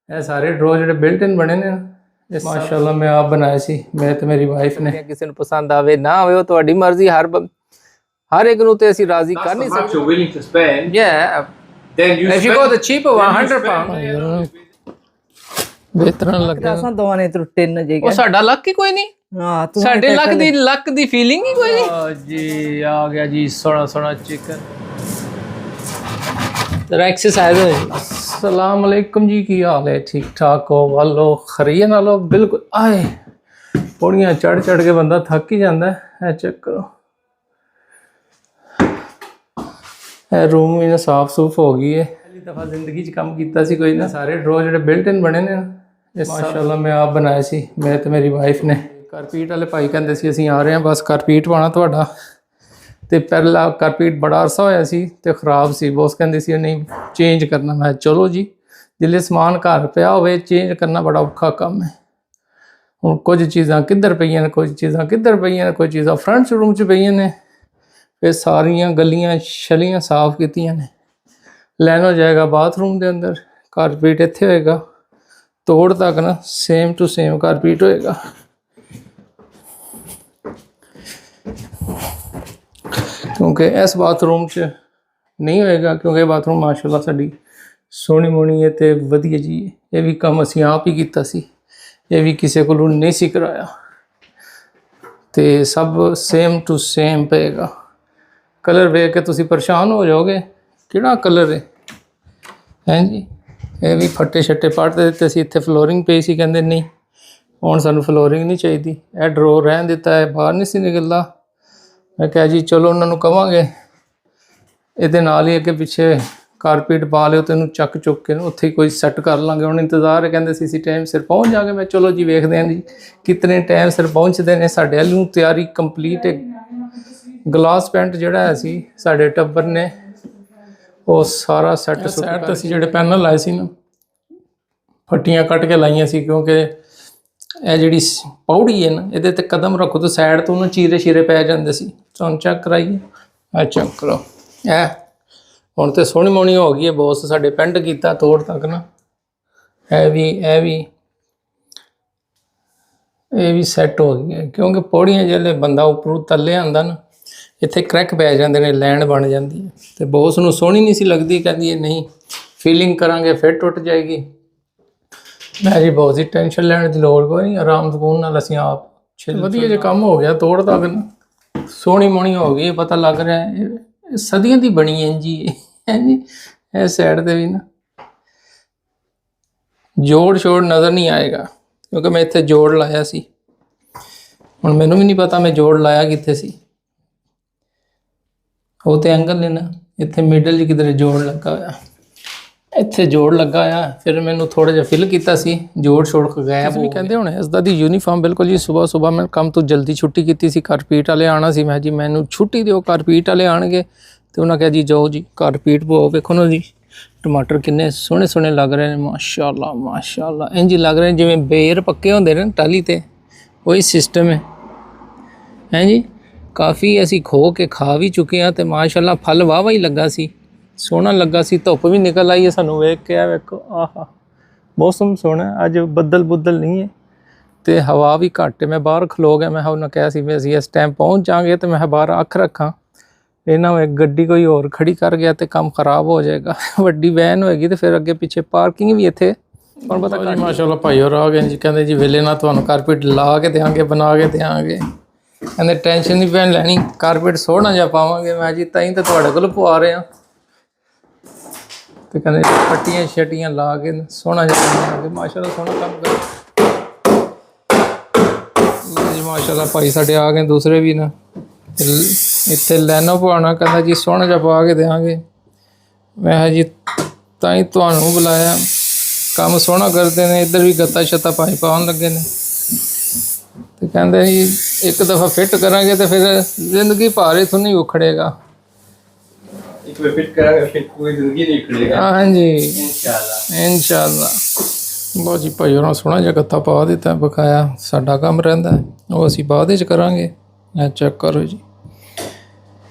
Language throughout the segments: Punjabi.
ਇਹ ਸਾਰੇ ਡਰੋ ਜਿਹੜੇ ਬਿਲਟ ਇਨ ਬਣੇ ਨੇ ਇਹ ਮਾਸ਼ਾਅੱਲਾ ਮੈਂ ਆਪ ਬਣਾਏ ਸੀ, ਮੈਂ ਤੇ ਮੇਰੀ ਵਾਈਫ ਨੇ। ਕਿਸੇ ਨੂੰ ਪਸੰਦ ਆਵੇ ਨਾ ਆਵੇ ਉਹ ਤੁਹਾਡੀ ਮਰਜ਼ੀ, ਹਰ ਇੱਕ ਨੂੰ ਤੇ ਅਸੀਂ ਰਾਜ਼ੀ ਕਰ ਨਹੀਂ ਸਕਦੇ। You're willing to spend, Yeah, then you if you spend, go the cheaper one, then you 100 pound. spend. ਬਿਹਤਰਨ ਲੱਗਾ। ਅਸਾਂ ਦੋਵਾਂ ਨੇ ਤਿੰਨ ਜੇ ਉਹ ਸਾਡਾ ਲੱਕ ਹੀ ਕੋਈ ਨਹੀਂ, ਹਾਂ ਤੂੰ ਸਾਡੇ ਲੱਕ ਦੀ ਫੀਲਿੰਗ ਹੀ ਕੋਈ ਨਹੀਂ। ਜੀ ਆ ਗਿਆ ਜੀ ਸੋਹਣਾ ਸੋਹਣਾ ਚਿਕਨ। ਜਰਾ ਐਕਸਰਸਾਈਜ਼ ਹੋ अस्सलाम वालेकुम जी, की हाल है? ठीक ठाक हो वालो? खरीए नालो बिल्कुल। आए पौड़ियाँ चढ़ चढ़ के बंदा थक ही जाता है। चेक करो, रूम भी ना साफ सूफ हो गई है। पहली दफ़ा जिंदगी च काम किया सी कोई ना। सारे ड्रो जो बिल्ट इन बने ने ये माशाल्लाह मैं आप बनाए सी, मैं तो मेरी वाइफ ने। कारपीट वाले भाई कहते सी असीं आ रहे हैं, बस कारपीट पाना तुहाडा। ਤੇ ਪਹਿਲਾ ਕਾਰਪੇਟ ਬੜਾ ਅਰਸਾ ਹੋਇਆ ਸੀ ਤੇ ਖਰਾਬ ਸੀ। ਬੋਸ ਕਹਿੰਦੇ ਸੀ ਨਹੀਂ ਚੇਂਜ ਕਰਨਾ। ਮੈਂ ਚਲੋ ਜੀ, ਜਿੱਲੇ ਸਮਾਨ ਘਰ ਪਿਆ ਹੋਵੇ ਚੇਂਜ ਕਰਨਾ ਬੜਾ ਔਖਾ ਕੰਮ ਹੈ। ਹੁਣ ਕੁਝ ਚੀਜ਼ਾਂ ਕਿੱਧਰ ਪਈਆਂ ਨੇ, ਕੁਝ ਚੀਜ਼ਾਂ ਕਿੱਧਰ ਪਈਆਂ ਨੇ, ਕੁਝ ਚੀਜ਼ਾਂ ਫਰੰਟ ਰੂਮ 'ਚ ਪਈਆਂ ਨੇ। ਫਿਰ ਸਾਰੀਆਂ ਗਲੀਆਂ ਛਲੀਆਂ ਸਾਫ਼ ਕੀਤੀਆਂ ਨੇ। ਲੈਣ ਜਾਏਗਾ ਬਾਥਰੂਮ ਦੇ ਅੰਦਰ, ਕਾਰਪੇਟ ਇੱਥੇ ਹੋਏਗਾ, ਤੋੜ ਤੱਕ ਨਾ ਸੇਮ ਟੂ ਸੇਮ ਕਾਰਪੇਟ ਹੋਏਗਾ। क्योंकि इस बाथरूम च नहीं होएगा, क्योंकि बाथरूम माशाल्लाह साड़ी सोहनी मोहनी है तो वधिया जी। ये भी काम असीं आप ही कीता सी, ये भी किसी को नहीं सी कराया। तो सब सेम टू सेम पेगा। कलर वेख के तुसीं परेशान हो जाओगे, किहड़ा कलर है जी। ये भी फट्टे छट्टे पढ़ते दिते सी। इत्थे फ्लोरिंग पई सी, कहंदे नहीं हुण सानूं फ्लोरिंग नहीं चाहिदी, यह ड्रो रहन दिता है, बाहर नहीं सी निकलदा। मैं कहा जी चलो उन्होंने कहांगे ये नाल ही अगे पिछे कारपेट पा लियो, तेन चक चुक के उत्थे कोई सैट कर लाँगे। हुण इंतज़ार है, कहते सी टाइम सिर पहुँच जाएंगे। मैं चलो जी वेखते हैं जी कितने टाइम सिर पहुँचते हैं। साढ़े वाल तैयारी कंप्लीट है। ग्लास पेंट जोड़ा है सी साढ़े टब्बर ने वो सारा सैट सैट असीं जिहड़े पैनल लाए सी ना फट्टियां कट के लाइयां सी, क्योंकि ਇਹ ਜਿਹੜੀ ਪੌੜੀ ਹੈ ਨਾ ਇਹਦੇ ਤੇ ਕਦਮ ਰੱਖੋ ਤਾਂ ਸਾਈਡ ਤੋਂ ਉਹਨੂੰ ਚੀਰੇ ਸ਼ੀਰੇ ਪੈ ਜਾਂਦੇ ਸੀ। ਤੁਹਾਨੂੰ ਚੈੱਕ ਕਰਾਈਏ, ਆ ਚੈੱਕ ਕਰੋ। ਇਹ ਹੁਣ ਤੇ ਸੋਹਣੀ ਮੋਹਣੀ ਹੋ ਗਈ ਹੈ। ਬੋਸ ਸਾਡੇ ਪੈਂਟ ਕੀਤਾ ਤੋੜ ਤੱਕ ਨਾ। ਇਹ ਵੀ ਸੈੱਟ ਹੋ ਗਈ ਹੈ, ਕਿਉਂਕਿ ਪੌੜੀਆਂ ਜਿਹੜੇ ਬੰਦਾ ਉੱਪਰੋਂ ਥੱਲੇ ਆਉਂਦਾ ਨਾ ਇੱਥੇ ਕਰੈਕ ਪੈ ਜਾਂਦੇ ਨੇ, ਲੈਣ ਬਣ ਜਾਂਦੀ ਹੈ। ਤੇ ਬੋਸ ਨੂੰ ਸੋਹਣੀ ਨਹੀਂ ਸੀ ਲੱਗਦੀ, ਕਹਿੰਦੀ ਨਹੀਂ ਫੀਲਿੰਗ ਕਰਾਂਗੇ ਫਿਰ ਟੁੱਟ ਜਾਏਗੀ। मैं जी बहुत ही टेंशन लैने की लोड़ कोई नहीं, आराम सुकून नाल असीं आप वधिया जो काम हो गया। तोड़ तक ना सोहनी मोहनी हो गई, पता लग रहा है सदियों की बनी है जी। है जी इस साइड से भी ना जोड़ शोड़ नज़र नहीं आएगा, क्योंकि मैं इत्थे जोड़ लाया सी। हुण मैनूं भी नहीं पता मैं जोड़ लाया कित्थे सी। वो तो एंगल ने ना इत्थे मिडल च किधरे जोड़ लगा होया, ਇੱਥੇ ਜੋੜ ਲੱਗਾ ਆ। ਫਿਰ ਮੈਨੂੰ ਥੋੜਾ ਜਿਹਾ ਫਿਲ ਕੀਤਾ ਸੀ, ਜੋੜ ਛੋੜ ਕੇ ਗਾਇਬ ਹੋ ਗਿਆ। ਕਹਿੰਦੇ ਹੁਣ ਇਸ ਦਾ ਦੀ ਯੂਨੀਫਾਰਮ ਬਿਲਕੁਲ ਜੀ। ਸਵੇਰ ਮੈਂ ਕੰਮ ਤੋਂ ਜਲਦੀ ਛੁੱਟੀ ਕੀਤੀ ਸੀ, ਕਾਰਪੇਟ ਵਾਲੇ ਆਣਾ ਸੀ। ਮੈਂ ਜੀ ਮੈਨੂੰ ਛੁੱਟੀ ਦਿਓ, ਕਾਰਪੇਟ ਵਾਲੇ ਆਣਗੇ। ਤੇ ਉਹਨਾਂ ਕਿਹਾ ਜੀ ਜਾਓ ਜੀ ਕਾਰਪੇਟ ਪਵਾਓ। ਵੇਖੋ ਨਾ ਜੀ ਟਮਾਟਰ ਕਿੰਨੇ ਸੋਹਣੇ ਸੋਹਣੇ ਲੱਗ ਰਹੇ ਨੇ, ਮਾਸ਼ਾਅੱਲਾ ਮਾਸ਼ਾਅੱਲਾ। ਇੰਜ ਲੱਗ ਰਹੇ ਜਿਵੇਂ ਬੇਰ ਪੱਕੇ ਹੁੰਦੇ ਨੇ ਟਾਲੀ ਤੇ, ਉਹੀ ਸਿਸਟਮ ਹੈ ਜੀ। ਕਾਫੀ ਅਸੀਂ ਖੋ ਕੇ ਖਾ ਵੀ ਚੁੱਕੇ ਹਾਂ ਤੇ ਮਾਸ਼ਾਅੱਲਾ ਫਲ ਵਾਹ ਹੀ ਲੱਗਾ ਸੀ, सोहना लगा सी। धुप भी निकल आई है, सानू वेख के वेखो आहा मौसम सोहना। अज बदल बुदल नहीं है तो हवा भी घट है। मैं बाहर खलो गया, मैं उन्हें कहा सी भी असीं इस टाइम पहुँच जाएंगे, तो मैं बाहर अख रखा। इन्हों एक गड्डी कोई होर खड़ी कर गया तो काम खराब हो जाएगा। वड्डी वैन होएगी तो फिर अगे पिछे पार्किंग भी इत्थे तुहानूं पता जी। माशाअल्लाह भाई होर आ गए जी, कहते जी वेले ना तुहानूं कारपेट ला के देंगे, बना के देंगे। कहते टेंशन नहीं पैन लैनी, कारपेट सोहना जिहा पावांगे। मैं जी ताईं तो तुहाडे कोल पवा रहे हैं। तो कहते पट्टियां शट्टियां ला के सोहना जिहा माशाअल्लाह सोहना काम कर जी। माशाअल्लाह भाई साडे आ गए दूसरे भी ना इत्थे लैनो पवाना। कहता जी सोहना जिहा पवा के देंगे। मैं जी ताईं तुहानूं बुलाया, काम सोहना करते हैं। इधर भी गत्ता शत्ता पाई पाउन लगे ने। तो कहते जी एक दफ़ा फिट करांगे तो फिर जिंदगी भार इत्थों नहीं उखड़ेगा। एक बार फिट करांगे फिर पूरी जिंदगी नहीं उखड़ेगा। हाँ जी इंशाल्लाह इंशाल्लाह। बहुत जी भाई होना सोहना जिहा गत्ता पा दिता, बकाया साडा काम रहिंदा वो असीं बाद विच करांगे। चेक करो जी,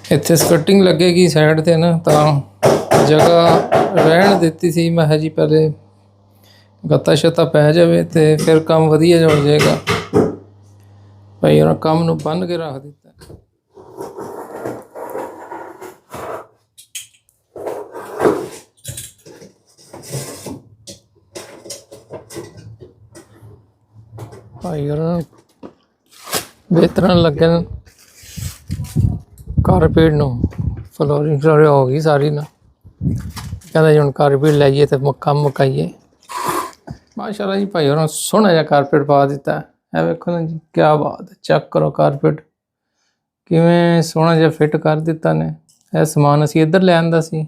इत्थे स्कर्टिंग लगेगी साइड ते ना, तां जगह रहन दित्ती सी। मैं जी पहले ਗੱਤਾ ਸ਼ਤਾ ਪੈ ਜਾਵੇ ਤੇ ਫਿਰ ਕੰਮ ਵਧੀਆ ਹੋ ਜਾਏਗਾ। ਭਾਈ ਉਹਨਾਂ ਕੰਮ ਨੂੰ ਬੰਨ ਕੇ ਰੱਖ ਦਿੱਤਾ। ਭਾਈ ਉਹਨਾਂ ਬਿਹਤਰਨ ਲੱਗਣ ਕਾਰਪੇਟ ਨੂੰ ਫਲੋਰਿੰਗ ਹੋ ਗਈ ਸਾਰੀ ਨਾ। ਕਹਿੰਦਾ ਜੀ ਹੁਣ ਕਾਰਪੇਟ ਲੈ ਜਾਈਏ ਤੇ ਕੰਮ ਮੁਕਾਈਏ। ਮਾਸ਼ਾਅੱਲਾ ਜੀ ਭਾਈ ਉਹਨਾਂ ਸੋਹਣਾ ਜਿਹਾ ਕਾਰਪੇਟ ਪਾ ਦਿੱਤਾ। ਇਹ ਵੇਖੋ ਨਾ ਜੀ, ਕਿਆ ਬਾਤ ਹੈ। ਚੈੱਕ ਕਰੋ ਕਾਰਪੇਟ ਕਿਵੇਂ ਸੋਹਣਾ ਜਿਹਾ ਫਿੱਟ ਕਰ ਦਿੱਤਾ ਨੇ। ਇਹ ਸਮਾਨ ਅਸੀਂ ਇੱਧਰ ਲੈ ਆਂਦਾ ਸੀ।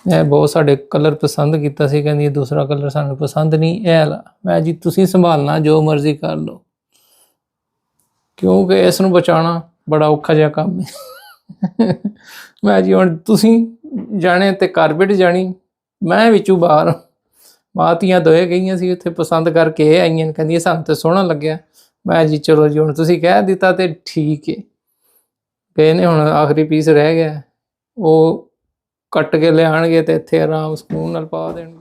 ਇਹ ਬਹੁਤ ਸਾਡੇ ਕਲਰ ਪਸੰਦ ਕੀਤਾ ਸੀ, ਕਹਿੰਦੀ ਇਹ ਦੂਸਰਾ ਕਲਰ ਸਾਨੂੰ ਪਸੰਦ ਨਹੀਂ, ਇਹ ਲਾ। ਮੈਂ ਜੀ ਤੁਸੀਂ ਸੰਭਾਲਣਾ, ਜੋ ਮਰਜ਼ੀ ਕਰ ਲਓ, ਕਿਉਂਕਿ ਇਸ ਨੂੰ ਬਚਾਉਣਾ ਬੜਾ ਔਖਾ ਜਿਹਾ ਕੰਮ ਹੈ। ਮੈਂ ਜੀ ਹੁਣ ਤੁਸੀਂ ਜਾਣੇ ਤੇ ਕਾਰਪੇਟ ਜਾਣੀ, ਮੈਂ ਵਿੱਚੋਂ ਬਾਹਰ। ਮਾਤੀਆਂ ਦੋਏ ਗਈਆਂ ਸੀ ਉੱਥੇ, ਪਸੰਦ ਕਰਕੇ ਇਹ ਆਈਆਂ, ਕਹਿੰਦੀਆਂ ਸਾਨੂੰ ਤਾਂ ਸੋਹਣਾ ਲੱਗਿਆ। ਮੈਂ ਜੀ ਚਲੋ ਜੀ ਹੁਣ ਤੁਸੀਂ ਕਹਿ ਦਿੱਤਾ ਤੇ ਠੀਕ ਹੈ। ਗਏ ਨੇ, ਹੁਣ ਆਖਰੀ ਪੀਸ ਰਹਿ ਗਿਆ, ਉਹ ਕੱਟ ਕੇ ਲਿਆਉਣਗੇ ਤੇ ਇੱਥੇ ਆਰਾਮ ਸਕੂਨ ਨਾਲ ਪਾ ਦੇਣਗੇ।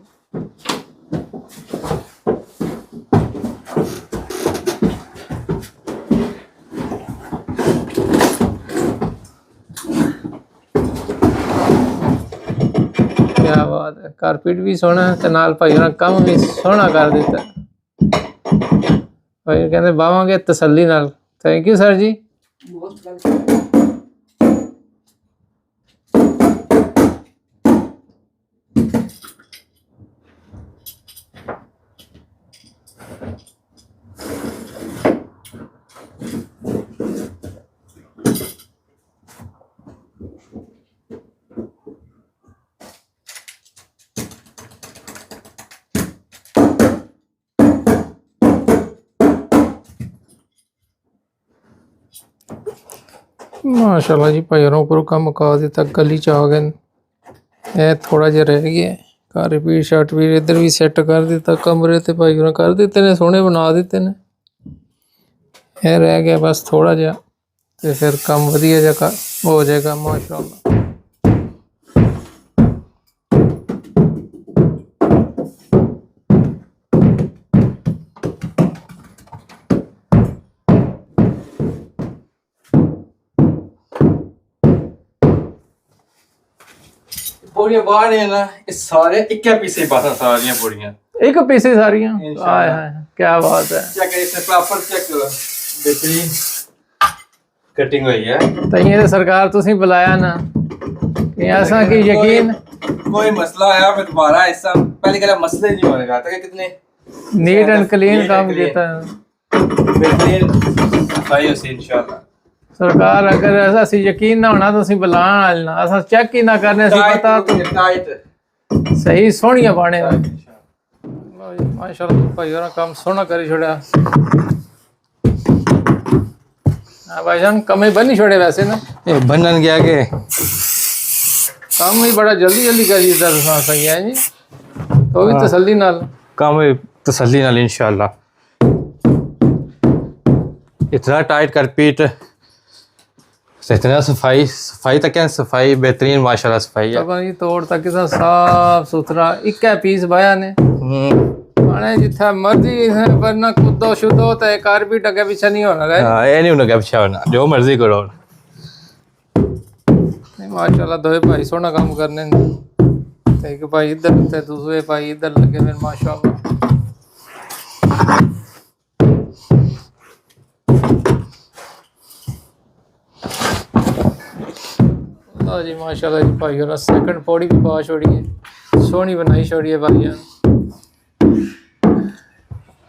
ਕਿਆ ਬਾਤ ਹੈ। ਕਾਰਪੇਟ ਵੀ ਸੋਹਣਾ ਤੇ ਨਾਲ ਭਾਈ ਉਹਨਾਂ ਕੰਮ ਵੀ ਸੋਹਣਾ ਕਰ ਦਿੱਤਾ। ਭਾਈ ਕਹਿੰਦੇ ਬਾਵਾਂਗੇ ਤਸੱਲੀ ਨਾਲ। ਥੈਂਕ ਯੂ ਸਰ ਜੀ। ਮਾਸ਼ਾਅੱਲਾ ਜੀ ਭਾਈ ਹੋਰਾਂ ਉੱਪਰੋਂ ਕੰਮ ਮੁਕਾ ਦਿੱਤਾ। ਗਲੀ 'ਚ ਆ ਗਏ। ਇਹ ਥੋੜ੍ਹਾ ਜਿਹਾ ਰਹਿ ਗਿਆ। ਕਾਰਪੇਟ ਸ਼ਰਟ ਵੀ ਇੱਧਰ ਵੀ ਸੈੱਟ ਕਰ ਦਿੱਤਾ। ਕਮਰੇ ਤੇ ਭਾਈ ਹੋਰਾਂ ਕਰ ਦਿੱਤੇ ਨੇ, ਸੋਹਣੇ ਬਣਾ ਦਿੱਤੇ ਨੇ। ਇਹ ਰਹਿ ਗਿਆ ਬਸ ਥੋੜ੍ਹਾ ਜਿਹਾ ਤੇ ਫਿਰ ਕੰਮ ਵਧੀਆ ਜਿਹਾ ਹੋ ਜਾਏਗਾ ਮਾਸ਼ਾਅੱਲਾ। ਪੌੜੀਆਂ ਬਾਹਰ ਨੇ ਨਾ, ਇਹ ਸਾਰੇ ਇੱਕੇ ਪੀਸੇ ਪਾਸਾਂ ਸਾਰੀਆਂ ਪੌੜੀਆਂ ਇੱਕ ਪੀਸੇ ਸਾਰੀਆਂ। ਆਏ ਹਾਏ ਕਿਆ ਬਾਤ ਹੈ। ਚੈੱਕ ਇਸਨੇ ਪ੍ਰੋਪਰ ਚੈੱਕ ਬਿਹਤਰੀਨ ਕਟਿੰਗ ਹੋਈ है। तैयार है सरकार तुसी बुलाया ना कि ऐसा कि यकीन कोई मसला आया मैं दोबारा ऐसा पहले कहा मसले नहीं होने का था कि कितने नीट एंड क्लीन काम किया बेहतरीन सफाई होसी इंशाल्लाह। सरकार अगर ऐसा सी यकीन ना होना तो सी बुलाना आलना ऐसा चेक ही ना करने सी पता तो टाइट सही सोहणियां पाने माशाल्लाह भाई और काम सोहना करी छोड़ा। हाँ भाईजान कम ही बनी छोड़े वैसे ना ये बनन गया के काम ही बड़ा जल्दी जल्दी करी इधर सही है जी तो भी तसल्ली नाल काम तसल्ली नाल इंशाल्लाह। इतना टाइट कर पीट इतना सफाई सफाई तक सफाई बेहतरीन माशाल्लाह सफाई है। तो तोड़ तक किसा साफ सुथरा एक पीस बाया ने आने जिथा मर्जी वरना कुदो शुदो ते कारपेट अगे पीछे नहीं होना है। हां ये नहीं होना पीछे होना जो मर्जी करो। नहीं माशाल्लाह दो भाई सोना काम करने ते एक भाई इधर ते दूसरे भाई इधर लगे फिर माशाल्लाह। लो जी माशाल्लाह जी भाई और सेकंड पौड़ी भी पा छोड़ी है सोहनी बनाई छोड़ी है भाई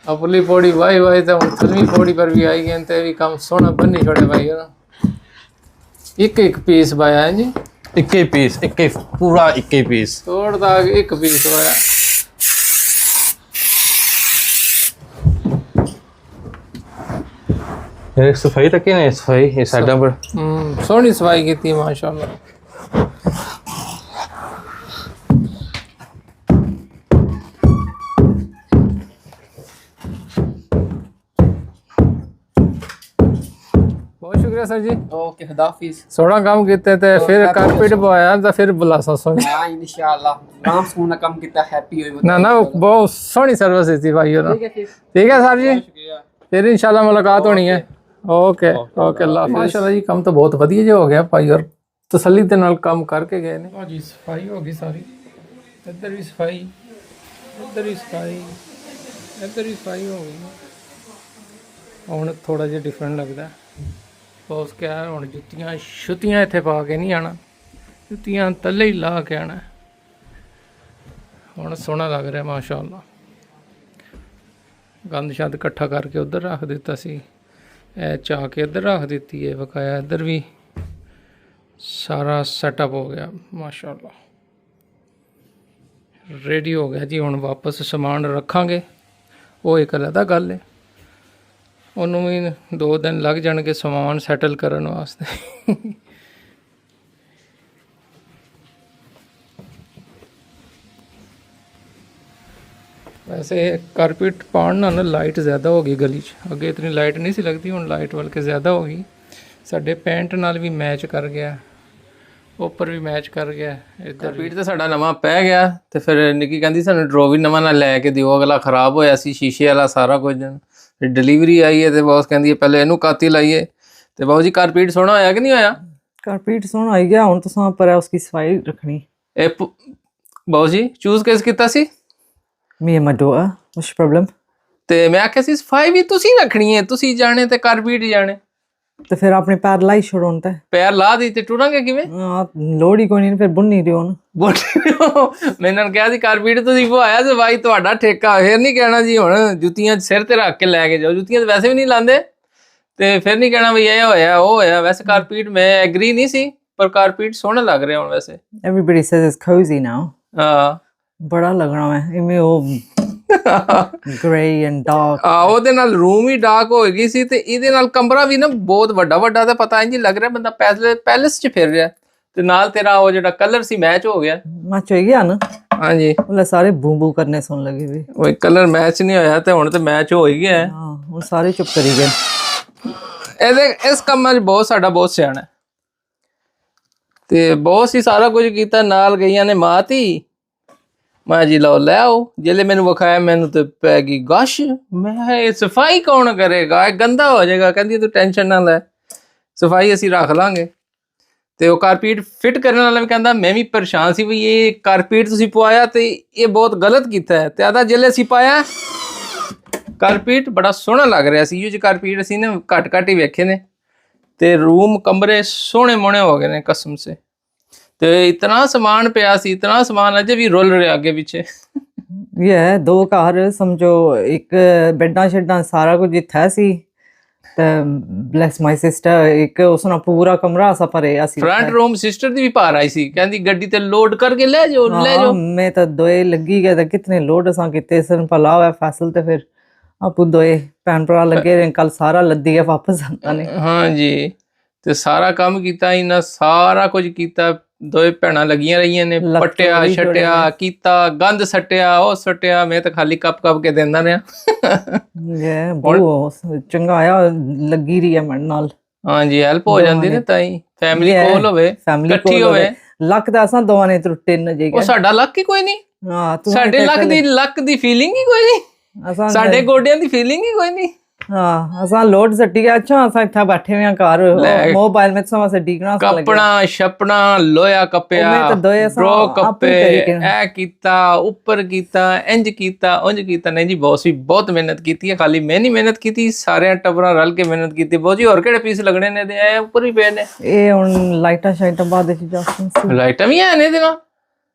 अपनी पौड़ी वाही वाही तो हम थलवी पौड़ी पर भी आई गए ते भी काम सोहना बनी छोड़े भाई एक एक पीस पाया है जी एक ही पीस एक ही पूरा एक ही पीस तोड़ दाग एक पीस पाया। एक सफाई तक ही नहीं सफाई ये साइडा पर सोहनी सफाई की थी माशाल्लाह। बहुत ਸ਼ੁਕਰੀਆ ਸਰ ਜੀ ओके खुदाफिज ਸੋਹਣਾ ਕੰਮ ਕੀਤਾ ਤੇ ਫਿਰ ਕਾਰਪੇਟ ਪਵਾਇਆ ਤਾਂ ਫਿਰ ਬੁਲਾਸਾ ਸੋਹਣੀ हाँ इंशाल्लाह राम सुना कम कितना हैप्पी हुई ਨਾ ਨਾ ਉਹ ਬਹੁਤ ਸੋਹਣੀ ਸਰਵਿਸ ਦਿੱਤੀ ਭਾਈ ਉਹਨਾਂ ਠੀਕ ਹੈ ਸਰ ਜੀ ਫਿਰ ਇਨਸ਼ਾਅੱਲਾ ਮੁਲਾਕਾਤ ਹੋਣੀ ਹੈ ਓਕੇ ਓਕੇ ਅੱਲਾ ਮਾਸ਼ਾਅੱਲਾ ਜੀ ਕੰਮ ਤਾਂ ਬਹੁਤ ਵਧੀਆ ਜਿਹਾ ਹੋ ਗਿਆ ਭਾਈ ਔਰ ਤਸੱਲੀ ਦੇ ਨਾਲ ਕੰਮ ਕਰਕੇ ਗਏ ਨੇ ਜੀ ਸਫਾਈ ਹੋ ਗਈ ਸਾਰੀ ਇੱਧਰ ਵੀ ਸਫਾਈ ਇੱਧਰ ਵੀ ਸਫਾਈ ਇੱਧਰ ਵੀ ਸਫਾਈ ਹੋ ਗਈ ਹੁਣ ਥੋੜਾ ਜਿਹਾ ਡਿਫਰੈਂਟ ਲੱਗਦਾ ਬੌਸ ਕਿਹਾ ਹੁਣ ਜੁੱਤੀਆਂ ਛੁੱਤੀਆਂ ਇੱਥੇ ਪਾ ਕੇ ਨਹੀਂ ਆਣਾ ਜੁੱਤੀਆਂ ਥੱਲੇ ਹੀ ਲਾ ਕੇ ਆਣਾ ਹੁਣ ਸੋਹਣਾ ਲੱਗ ਰਿਹਾ ਮਾਸ਼ਾਅੱਲਾ ਗੰਦ ਸ਼ੰਦ ਇਕੱਠਾ ਕਰਕੇ ਉਧਰ ਰੱਖ ਦਿੱਤਾ ਸੀ ਇਹ ਚਾਹ ਕੇ ਇੱਧਰ ਰੱਖ ਦਿੱਤੀ ਹੈ ਬਕਾਇਆ ਇੱਧਰ ਵੀ ਸਾਰਾ ਸੈਟਅਪ ਹੋ ਗਿਆ ਮਾਸ਼ਾਅੱਲਾ ਰੈਡੀ ਹੋ ਗਿਆ ਜੀ ਹੁਣ ਵਾਪਸ ਸਮਾਨ ਰੱਖਾਂਗੇ ਉਹ ਇੱਕ ਅਲੱਗ ਗੱਲ ਹੈ ਉਹਨੂੰ ਵੀ 2 ਦਿਨ ਲੱਗ ਜਾਣਗੇ ਸਮਾਨ ਸੈਟਲ ਕਰਨ ਵਾਸਤੇ ਵੈਸੇ ਕਾਰਪੇਟ ਪਾਉਣ ਨਾਲ ਲਾਈਟ ਜ਼ਿਆਦਾ ਹੋ ਗਈ ਗਲੀ 'ਚ ਅੱਗੇ ਇਤਨੀ ਲਾਈਟ ਨਹੀਂ ਸੀ ਲੱਗਦੀ ਹੁਣ ਲਾਈਟ ਬਲਕਿ ਜ਼ਿਆਦਾ ਹੋ ਗਈ ਸਾਡੇ ਪੈਂਟ ਨਾਲ ਵੀ ਮੈਚ ਕਰ ਗਿਆ ਉੱਪਰ ਵੀ ਮੈਚ ਕਰ ਗਿਆ ਇੱਧਰ ਕਾਰਪੇਟ ਤੇ ਸਾਡਾ ਨਵਾਂ ਪੈ ਗਿਆ ਤੇ ਫਿਰ ਨਿੱਕੀ ਕਹਿੰਦੀ ਸਾਨੂੰ ਡਰੋ ਵੀ ਨਵਾਂ ਨਾ ਲੈ ਕੇ ਦਿਓ ਅਗਲਾ ਖਰਾਬ ਹੋਇਆ ਸੀ ਸ਼ੀਸ਼ੇ ਵਾਲਾ ਸਾਰਾ ਕੁਝ ਫਿਰ ਡਿਲੀਵਰੀ ਆਈ ਹੈ ਤੇ ਬੌਸ ਕਹਿੰਦੀ ਹੈ ਪਹਿਲੇ ਇਹਨੂੰ ਕਾਤੀ ਲਾਈਏ ਤੇ ਬਾਬੂ ਜੀ ਕਾਰਪੇਟ ਸੋਹਣਾ ਹੋਇਆ ਕਿ ਨਹੀਂ ਹੋਇਆ कारपेट सोना आई गया हूं तो सां पर है उसकी सफाई रखनी ਇਹ ਬਾਬੂ ਜੀ ਚੂਜ਼ ਕਿਸ ਕੀਤਾ ਸੀ me and my daughter what's your problem ਤੇ ਮੈਂ ਆਖਿਆ ਸੀ ਸਫਾਈ ਵੀ ਤੁਸੀਂ ਰੱਖਣੀ ਹੈ ਤੁਸੀਂ ਜਾਣੇ ਤੇ ਕਾਰਪੇਟ ਜਾਣੇ तो फिर अपने पैर लाई छोड़ो ते ਪੈਰ ਲਾ ਦੀ ਤੇ ਟੁਰਾਂਗੇ ਕਿਵੇਂ लोड़ी कोई नहीं फिर बुन नहीं रही हूं ਮੈਨੂੰ ਕਿਹਾ ਸੀ ਕਾਰਪੇਟ ਤੁਸੀਂ ਪਵਾਇਆ ਤੇ ਬਾਈ ਤੁਹਾਡਾ ਠੇਕਾ ਫਿਰ ਨਹੀਂ ਕਹਿਣਾ ਜੀ ਹੁਣ ਜੁੱਤੀਆਂ ਸਿਰ ਤੇ ਰੱਖ ਕੇ ਲੈ ਕੇ ਜਾਓ ਜੁੱਤੀਆਂ ਤਾਂ ਵੈਸੇ ਵੀ ਨਹੀਂ ਲਾਉਂਦੇ ਤੇ ਫਿਰ ਨਹੀਂ ਕਹਿਣਾ ਵੀ ਇਹ ਹੋਇਆ ਉਹ ਹੋਇਆ ਵੈਸੇ ਕਾਰਪੇਟ ਮੈਂ ਐਗਰੀ ਨਹੀਂ ਸੀ ਪਰ ਕਾਰਪੇਟ ਸੋਹਣਾ ਲੱਗ ਰਿਹਾ ਹੁਣ ਵੈਸੇ everybody says it's cozy now ਹਾਂ बड़ा लगना है इनमें वो grey and dark ਉਹਦੇ ਨਾਲ ਰੂਮ ਹੀ ਡਾਰਕ ਹੋ ਗਈ ਸੀ ਤੇ ਇਹਦੇ ਨਾਲ ਕਮਰਾ ਵੀ ਨਾ ਬਹੁਤ ਵੱਡਾ ਵੱਡਾ ਤੇ ਪਤਾ ਇੰਜ ਲੱਗ ਰਿਹਾ ਬੰਦਾ ਪੈਲੇਸ 'ਚ ਫਿਰ ਰਿਹਾ ਤੇ ਨਾਲ ਤੇਰਾ ਉਹ ਜਿਹੜਾ ਕਲਰ ਸੀ ਮੈਚ ਹੋ ਗਿਆ मैच हो गया ना ਹਾਂਜੀ बोले सारे बू बू करने सुन लगे भी ਉਹ ਕਲਰ ਮੈਚ ਨਹੀਂ ਹੋਇਆ ਤੇ ਹੁਣ ਤੇ ਮੈਚ ਹੋ ਹੀ ਗਿਆ हाँ वो सारे चुप करी गए ਇਹਦੇ ਇਸ ਕੰਮਾਂ 'ਚ ਬਹੁਤ ਸਾਡਾ ਬਹੁਤ ਸਿਆਣਾ ਤੇ ਬਹੁਤ ਹੀ ਸਾਰਾ ਕੁਝ ਕੀਤਾ ਨਾਲ ਗਈਆਂ ਨੇ ਮਾਤੀ ਮੈਂ ਜੀ ਲਓ ਲੈ ਆਓ ਜਿਹੜੇ ਮੈਨੂੰ ਵਿਖਾਇਆ ਮੈਨੂੰ ਤੇ ਪੈ ਗਈ ਗਸ਼ ਮੈਂ ਇਹ ਸਫਾਈ ਕੌਣ ਕਰੇਗਾ ਇਹ ਗੰਦਾ ਹੋ ਜਾਏਗਾ ਕਹਿੰਦੀ ਤੂੰ ਟੈਨਸ਼ਨ ਨਾ ਲੈ ਸਫਾਈ ਅਸੀਂ ਰੱਖ ਲਾਂਗੇ ਤੇ ਉਹ ਕਾਰਪੇਟ ਫਿੱਟ ਕਰਨ ਵਾਲਾ ਵੀ ਕਹਿੰਦਾ ਮੈਂ ਵੀ ਪਰੇਸ਼ਾਨ ਸੀ ਵੀ ਇਹ ਕਾਰਪੇਟ ਤੁਸੀਂ ਪਵਾਇਆ ਤੇ ਇਹ ਬਹੁਤ ਗਲਤ ਕੀਤਾ ਹੈ ਤੇ ਆਦਾ ਜਿਹੜੇ ਅਸੀਂ ਪਾਇਆ ਕਾਰਪੇਟ ਬੜਾ ਸੋਹਣਾ ਲੱਗ ਰਿਹਾ ਸੀ ਇਹ ਜੋ ਕਾਰਪੇਟ ਅਸੀਂ ਨੇ ਘੱਟ ਹੀ ਵੇਖੇ ਨੇ ਤੇ ਰੂਮ ਕਮਰੇ ਸੋਹਣੇ ਮੋਹਣੇ ਹੋ ਗਏ ਨੇ ਕਸਮ ਸੇ ਤੇ ਇਤਨਾ ਸਮਾਨ ਪਿਆ ਸੀ ਇਤਨਾ ਸਮਾਨ ਅਜੇ ਵੀ ਰੁੱਲ ਰਿਹਾ ਅੱਗੇ ਪਿੱਛੇ ये है दो घर समझो एक बेडा शेडा सारा कुछ इत्थै सी ते ब्लेस माय सिस्टर एक उसना पूरा कमरा सा भरे असी ਫਰੰਟ ਰੂਮ ਸਿਸਟਰ ਦੀ ਵੀ ਭਾਰ ਆਈ ਸੀ ਕਹਿੰਦੀ ਗੱਡੀ ਤੇ ਲੋਡ ਕਰਕੇ ਲੈ ਜਾਓ ਲੈ ਜਾਓ मैं तो दोए लगी गए ते कितने लोड असा किते सन भला है फैसल ते फिर आपू दोए भैन भरा लगे रहे कल सारा लद्दी है वापस आंदा ने ਹਾਂਜੀ ਤੇ ਸਾਰਾ ਕੰਮ ਕੀਤਾ ਇਹਨਾਂ ਸਾਰਾ ਕੁਝ ਕੀਤਾ ਦੋਏ ਭੈਣਾਂ ਲੱਗੀਆਂ ਰਹੀਆਂ ਨੇ ਲੱਕ ਪੱਟਿਆ ਚੋੜੀ ਛਟਿਆ ਕੀਤਾ ਗੰਦ ਸੱਟਿਆ ਉਹ ਸੱਟਿਆ ਮੈਂ ਤਾਂ ਖਾਲੀ ਕੱਪ ਕੇ ਦਿੰਦਾ ਰਿਹਾ ये बहुत चंगा आया लगी रही है मेरे नाल ਹਾਂਜੀ ਹੈਲਪ ਹੋ ਜਾਂਦੀ ਨੇ ਤਾਂ ਹੀ ਫੈਮਿਲੀ Yeah, ਕੋਲ ਹੋਵੇ फैमिली ਇਕੱਠੀ ਹੋਵੇ ਲੱਕ ਦਾ ਅਸਾਂ ਦੋਵਾਂ ਨੇ ਤਿੰਨ ਜੇ ਉਹ ਸਾਡਾ ਲੱਕ ਹੀ ਕੋਈ ਨਹੀਂ ਹਾਂ ਤੂੰ ਸਾਡੇ ਲੱਕ ਦੀ ਫੀਲਿੰਗ ਹੀ ਕੋਈ ਨਹੀਂ ਅਸਾਂ ਸਾਡੇ ਗੋਡਿਆਂ ਦੀ ਫੀਲਿੰਗ ਹੀ ਕੋਈ ਨਹੀਂ ਹਾਂ ਅਸਾਂ ਲੋਡ ਸੱਟੀ ਗਿਆ ਅੱਛਾ ਅਸਾਂ ਇੱਥੇ ਬੈਠੇ ਹੋਏ ਆ ਘਰ ਮੋਬਾਈਲ ਵਿੱਚ ਸਮਾਂ ਸੇ ਡੀਕਣਾ ਸਾ ਲੱਗਿਆ ਕੱਪੜਾ ਛਪਣਾ ਲੋਇਆ ਕੱਪਿਆ ਮੈਂ ਤਾਂ ਦੋਏ ਅਸਾਂ ਬ్రో ਆਪੇ ਕੱਪੇ ਕਰੀ ਗਏ। ਇਹ ਕੀਤਾ ਉੱਪਰ ਕੀਤਾ ਇੰਜ ਕੀਤਾ ਉਂਝ ਕੀਤਾ ਨਹੀਂ ਜੀ ਬੌਸ ਵੀ ਬਹੁਤ ਮਿਹਨਤ ਕੀਤੀ ਹੈ ਖਾਲੀ ਮੈਂ ਨਹੀਂ ਮਿਹਨਤ ਕੀਤੀ ਸਾਰਿਆਂ ਟੱਬਰਾਂ ਰਲ ਕੇ ਮਿਹਨਤ ਕੀਤੀ ਬਹੁਤ ਜੀ ਹੋਰ ਕਿਹੜੇ ਪੀਸ ਲੱਗਣੇ ਨੇ ਤੇ ਇਹ ਉੱਪਰ ਹੀ ਪਏ ਨੇ ਇਹ ਹੁਣ ਲਾਈਟਾਂ ਸ਼ਾਈਟਾਂ ਬਾਅਦ ਵਿੱਚ ਜਾਸਨ ਲਾਈਟਾਂ ਵੀ ਆਏ ਨੇ ਇਹਦੇ ਨਾਲ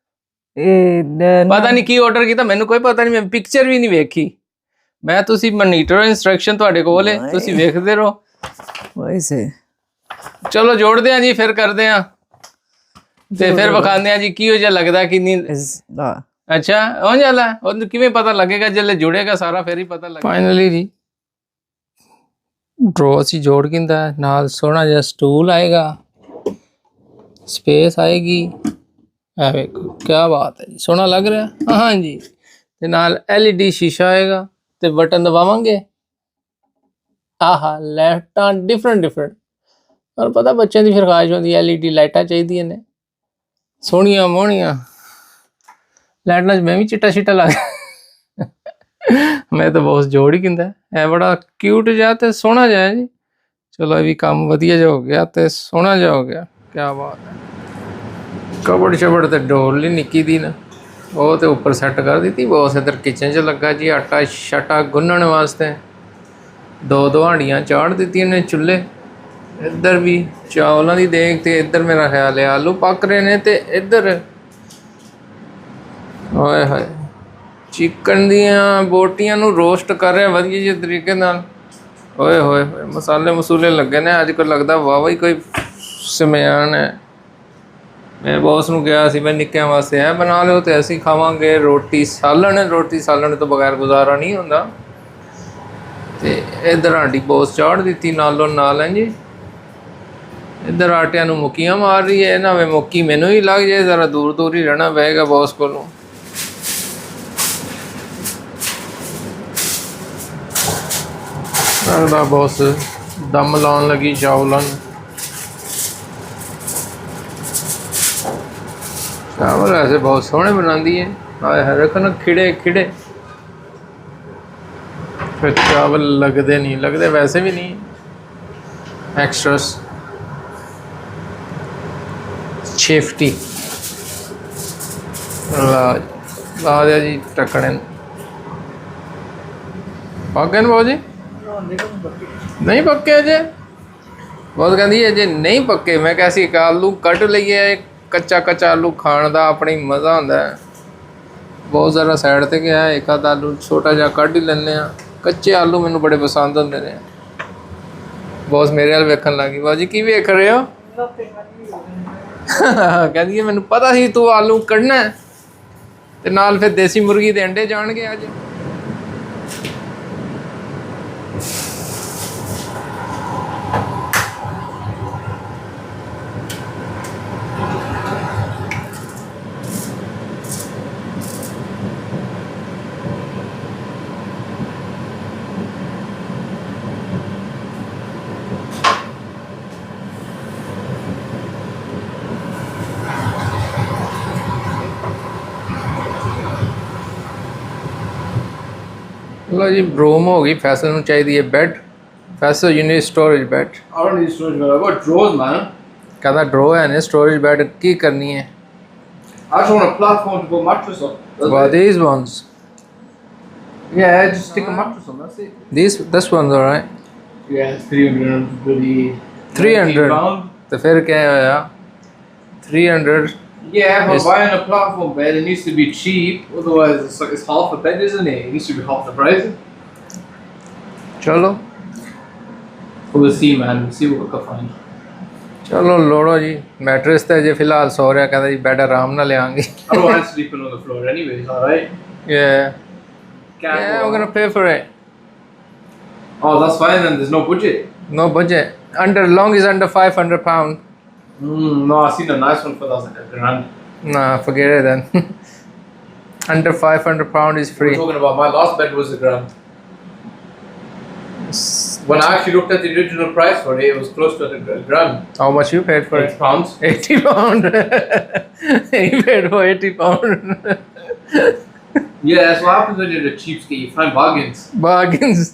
ਇਹ ਪਤਾ ਨਹੀਂ ਕੀ ਆਰਡਰ ਕੀਤਾ ਮੈਨੂੰ ਕੋਈ ਪਤਾ ਨਹੀਂ ਮੈਂ ਪਿਕਚਰ ਵੀ ਨਹੀਂ ਵੇਖੀ ਮੈਂ ਤੁਸੀਂ ਮੋਨੀਟਰ ਇਨਸਟਰਕਸ਼ਨ ਤੁਹਾਡੇ ਕੋਲ ਹੈ ਤੁਸੀਂ ਵੇਖਦੇ ਰਹੋ ਵੈਸੇ ਚਲੋ ਜੋੜਦੇ ਆ ਜੀ ਫਿਰ ਕਰਦੇ ਆ ਤੇ ਫਿਰ ਵਿਖਾਉਂਦੇ ਆ ਜੀ ਕੀ ਹੋ ਜਾ ਲੱਗਦਾ ਕਿ ਨਹੀਂ ਅੱਛਾ ਹੋ जाला ਉਹਨੂੰ ਕਿਵੇਂ ਪਤਾ ਲੱਗੇਗਾ ਜਦੋਂ ਜੁੜੇਗਾ ਸਾਰਾ ਫਿਰ ਹੀ ਪਤਾ ਲੱਗੇਗਾ ਫਾਈਨਲੀ ਜੀ ਡਰੋ ਅਸੀਂ ਜੋੜ ਕਿੰਦਾ ਨਾਲ ਸੋਹਣਾ ਜਿਹਾ ਸਟੂਲ ਆਏਗਾ ਸਪੇਸ ਆਏਗੀ ਆ ਵੇਖੋ ਕੀ ਬਾਤ ਹੈ ਜੀ ਸੋਹਣਾ ਲੱਗ ਰਿਹਾ ਹਾਂ ਜੀ ਤੇ ਨਾਲ LED ਸ਼ੀਸ਼ਾ ਆਏਗਾ ਤੇ ਬਟਨ ਦਬਾਵਾਂਗੇ ਆਹਾ ਲੈਫਟਾਂ ਡਿਫਰੈਂਟ ਔਰ ਪਤਾ ਬੱਚਿਆਂ ਦੀ ਫਿਰ ਖਾਹਿਸ਼ ਹੁੰਦੀ LED ਲਾਈਟਾਂ ਚਾਹੀਦੀਆਂ ਨੇ ਸੋਹਣੀਆਂ ਮੋਹਣੀਆਂ ਲਾਈਟਾਂ 'ਚ ਮੈਂ ਵੀ ਚਿੱਟਾ ਲਾ ਮੈਂ ਤਾਂ ਬਹੁਤ ਜੋੜ ਹੀ ਕਹਿੰਦਾ ਇਹ ਬੜਾ ਕਿਊਟ ਜਿਹਾ ਤੇ ਸੋਹਣਾ ਜਿਹਾ ਜੀ ਚਲੋ ਇਹ ਵੀ ਕੰਮ ਵਧੀਆ ਜਿਹਾ ਹੋ ਗਿਆ ਤੇ ਸੋਹਣਾ ਜਿਹਾ ਹੋ ਗਿਆ ਕਿਆ ਬਾਤ ਹੈ ਕਬੜ ਛਬੜ ਤੇ ਡੋਰ ਲਈ ਨਿੱਕੀ ਦੀ ਨਾ ਉਹ ਤੇ ਉੱਪਰ ਸੈੱਟ ਕਰ ਦਿੱਤੀ ਬਹੁਤ ਇੱਧਰ ਕਿਚਨ 'ਚ ਲੱਗਾ ਜੀ ਆਟਾ ਛਟਾ ਗੁੰਨਣ ਵਾਸਤੇ 2 ਹਾਂਡੀਆਂ ਚਾੜ ਦਿੱਤੀਆਂ ਨੇ ਚੁੱਲ੍ਹੇ ਇੱਧਰ ਵੀ ਚਾਵਲਾਂ ਦੀ ਦੇਗ ਤੇ ਇੱਧਰ ਮੇਰਾ ਖਿਆਲ ਹੈ ਆਲੂ ਪੱਕ ਰਹੇ ਨੇ ਤੇ ਇੱਧਰ ਓਏ ਹੋਏ ਚਿਕਨ ਦੀਆਂ ਬੋਟੀਆਂ ਨੂੰ ਰੋਸਟ ਕਰ ਰਿਹਾ ਵਧੀਆ ਜਿਹੇ ਤਰੀਕੇ ਨਾਲ ਓਏ ਹੋਏ ਹੋਏ ਮਸਾਲੇ ਮਸੂਲੇ ਲੱਗੇ ਨੇ ਅੱਜ ਕੱਲ੍ਹ ਲੱਗਦਾ ਵਾਵਾ ਹੀ ਕੋਈ ਸਮਿਆਨ ਹੈ ਮੈਂ ਬੌਸ ਨੂੰ ਕਿਹਾ ਸੀ ਮੈਂ ਨਿੱਕਿਆਂ ਵਾਸਤੇ ਐ ਬਣਾ ਲਿਓ ਤੇ ਅਸੀਂ ਖਾਵਾਂਗੇ ਰੋਟੀ ਸਾਲਣ ਤੋਂ ਬਗੈਰ ਗੁਜ਼ਾਰਾ ਨਹੀਂ ਹੁੰਦਾ ਤੇ ਇੱਧਰ ਆਂਟੀ ਬੌਸ ਚਾੜ ਦਿੱਤੀ ਨਾਲੋਂ ਨਾਲ ਹੈ ਜੀ ਇੱਧਰ ਆਟਿਆਂ ਨੂੰ ਮੁੱਕੀਆਂ ਮਾਰ ਰਹੀ ਹੈ ਨਾ ਵੇ ਮੁੱਕੀ ਮੈਨੂੰ ਹੀ ਲੱਗ ਜਾਏ ਜ਼ਰਾ ਦੂਰ ਹੀ ਰਹਿਣਾ ਪਏਗਾ ਬੌਸ ਕੋਲੋਂ ਲੱਗਦਾ ਬੌਸ ਦਮ ਲਾਉਣ ਲੱਗੀ ਚਾਵਲਾਂ ਨੂੰ ਚਾਵਲ ਐਸੇ ਬਹੁਤ ਸੋਹਣੇ ਬਣਾਉਂਦੀ ਹੈ ਆਏ ਰੱਖਣ ਖਿੜੇ ਫਿਰ ਚਾਵਲ ਲੱਗਦੇ ਵੈਸੇ ਵੀ ਨਹੀਂ ਐਕਸਟਰਾਸ ਸੇਫਟੀ ਲਾ ਦਿਆ ਜੀ ਟੱਕਣੇ ਪੱਕੇ ਨੇ ਬਾਊ ਜੀ ਨਹੀਂ ਪੱਕੇ ਅਜੇ ਬਹੁਤ ਕਹਿੰਦੀ ਅਜੇ ਨਹੀਂ ਪੱਕੇ ਮੈਂ ਕਿਹਾ ਸੀ ਇੱਕ ਆਲੂ ਕੱਢ ਲਈਏ ਕੱਚਾ ਆਲੂ ਖਾਣ ਦਾ ਆਪਣੀ ਮਜ਼ਾ ਹੁੰਦਾ ਹੈ ਬਹੁਤ ਜ਼ਿਆਦਾ ਸਾਈਡ ਤੇ ਗਿਆ ਇੱਕ ਆਧ ਆਲੂ ਛੋਟਾ ਜਿਹਾ ਕੱਢ ਹੀ ਲੈਂਦੇ ਹਾਂ ਕੱਚੇ ਆਲੂ ਮੈਨੂੰ ਬੜੇ ਪਸੰਦ ਹੁੰਦੇ ਨੇ ਬਹੁਤ ਮੇਰੇ ਵੱਲ ਵੇਖਣ ਲੱਗੀ ਬਾਜੀ ਕੀ ਵੇਖ ਰਹੇ ਹੋ ਕਹਿੰਦੀ ਮੈਨੂੰ ਪਤਾ ਸੀ ਤੂੰ ਆਲੂ ਕੱਢਣਾ ਤੇ ਨਾਲ ਫਿਰ ਦੇਸੀ ਮੁਰਗੀ ਦੇ ਅੰਡੇ ਜਾਣਗੇ ਅੱਜ लो जी रूम हो गई फैसल ਨੂੰ ਚਾਹੀਦੀ ਹੈ bed Faisal you need storage bed I don't need storage bed. I've got drawers, man. ਕਹਿੰਦਾ ਡਰੋ ਹੈ ਨੇ ਸਟੋਰੇਜ ਬੈੱਡ ਕੀ ਕਰਨੀ ਹੈ I just want a platform to put mattress on. That's Well, it. these ones Yeah, just stick a mattress on. That's it. this one's alright Yeah, it's 300 bloody 300 pound. तो फिर क्या होया 300 Yeah, if I'm It's- buying a platform bed, it needs to be cheap. Otherwise, it's half a bed, isn't it? It needs to be half the price. चलो We'll see, man. We'll see what we can find. चलो लोड़ो जी मैट्रेस ਤੇ ਜੇ ਫਿਲਹਾਲ ਸੋ ਰਿਹਾ ਕਹਿੰਦਾ ਜੀ ਬੈੱਡ ਆਰਾਮ ਨਾਲ ਲਿਆਂਗੇ I don't mind sleeping on the floor anyway. It's alright. yeah Can't yeah go we're gonna on. pay for it Oh, that's fine then. There's no budget. no budget under long is under 500 pound No, I seen a nice one for that. Like $1,000. nah forget it then under 500 pound is We're free talking about my last bed was $1,000. When I actually looked at the original price for it, it was close to $1,000. how much you paid for it £8. 80 pound he paid for 80 pound Yeah, that's what happens when you're a cheapskate. You find bargains. bargains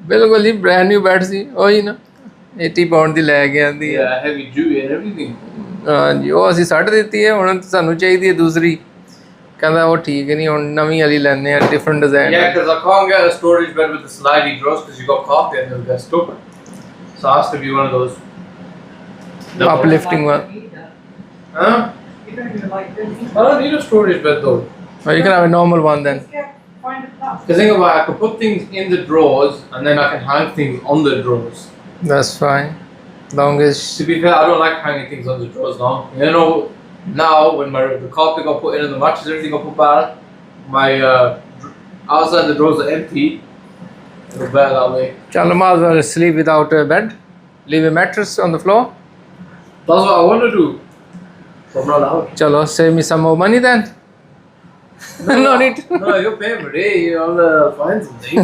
ਬਿਲਕੁਲ ਜੀ ਬ੍ਰੈਂਡ ਨਿਊ ਬੈਡ ਸੀ ਉਹੀ ਨਾ 80 ਪਾਉਂਡ ਦੀ ਲੈ ਕੇ ਆਂਦੀ ਹੈ Yeah, heavy duty and everything. ਹਾਂਜੀ ਉਹ ਅਸੀਂ ਛੱਡ ਦਿੱਤੀ ਹੈ ਹੁਣ ਸਾਨੂੰ ਚਾਹੀਦੀ ਹੈ ਦੂਸਰੀ ਕਹਿੰਦਾ ਉਹ ਠੀਕ ਨਹੀਂ ਹੁਣ ਨਵੀਂ ਵਾਲੀ ਲੈਣੇ ਆ different design Yeah, because I can't get a storage bed with the slidey drawers because you got carpet and they'll get stuck. So it has to be one of those. uplifting one Huh? I don't need a storage bed though. or you can have a normal one then Because think about it, I could put things in the drawers and then I can hang things on the drawers. that's fine long as To be fair, I don't like hanging things on the drawers now. You know, now when the carpet got put in and the mattress everything got put back, my outside the drawers are empty. It was better that way. chalo might as well sleep without a bed leave a mattress on the floor That's what I want to do. But I'm not allowed. chalo save me some more money then no need No, you're paying for it. I'll find something.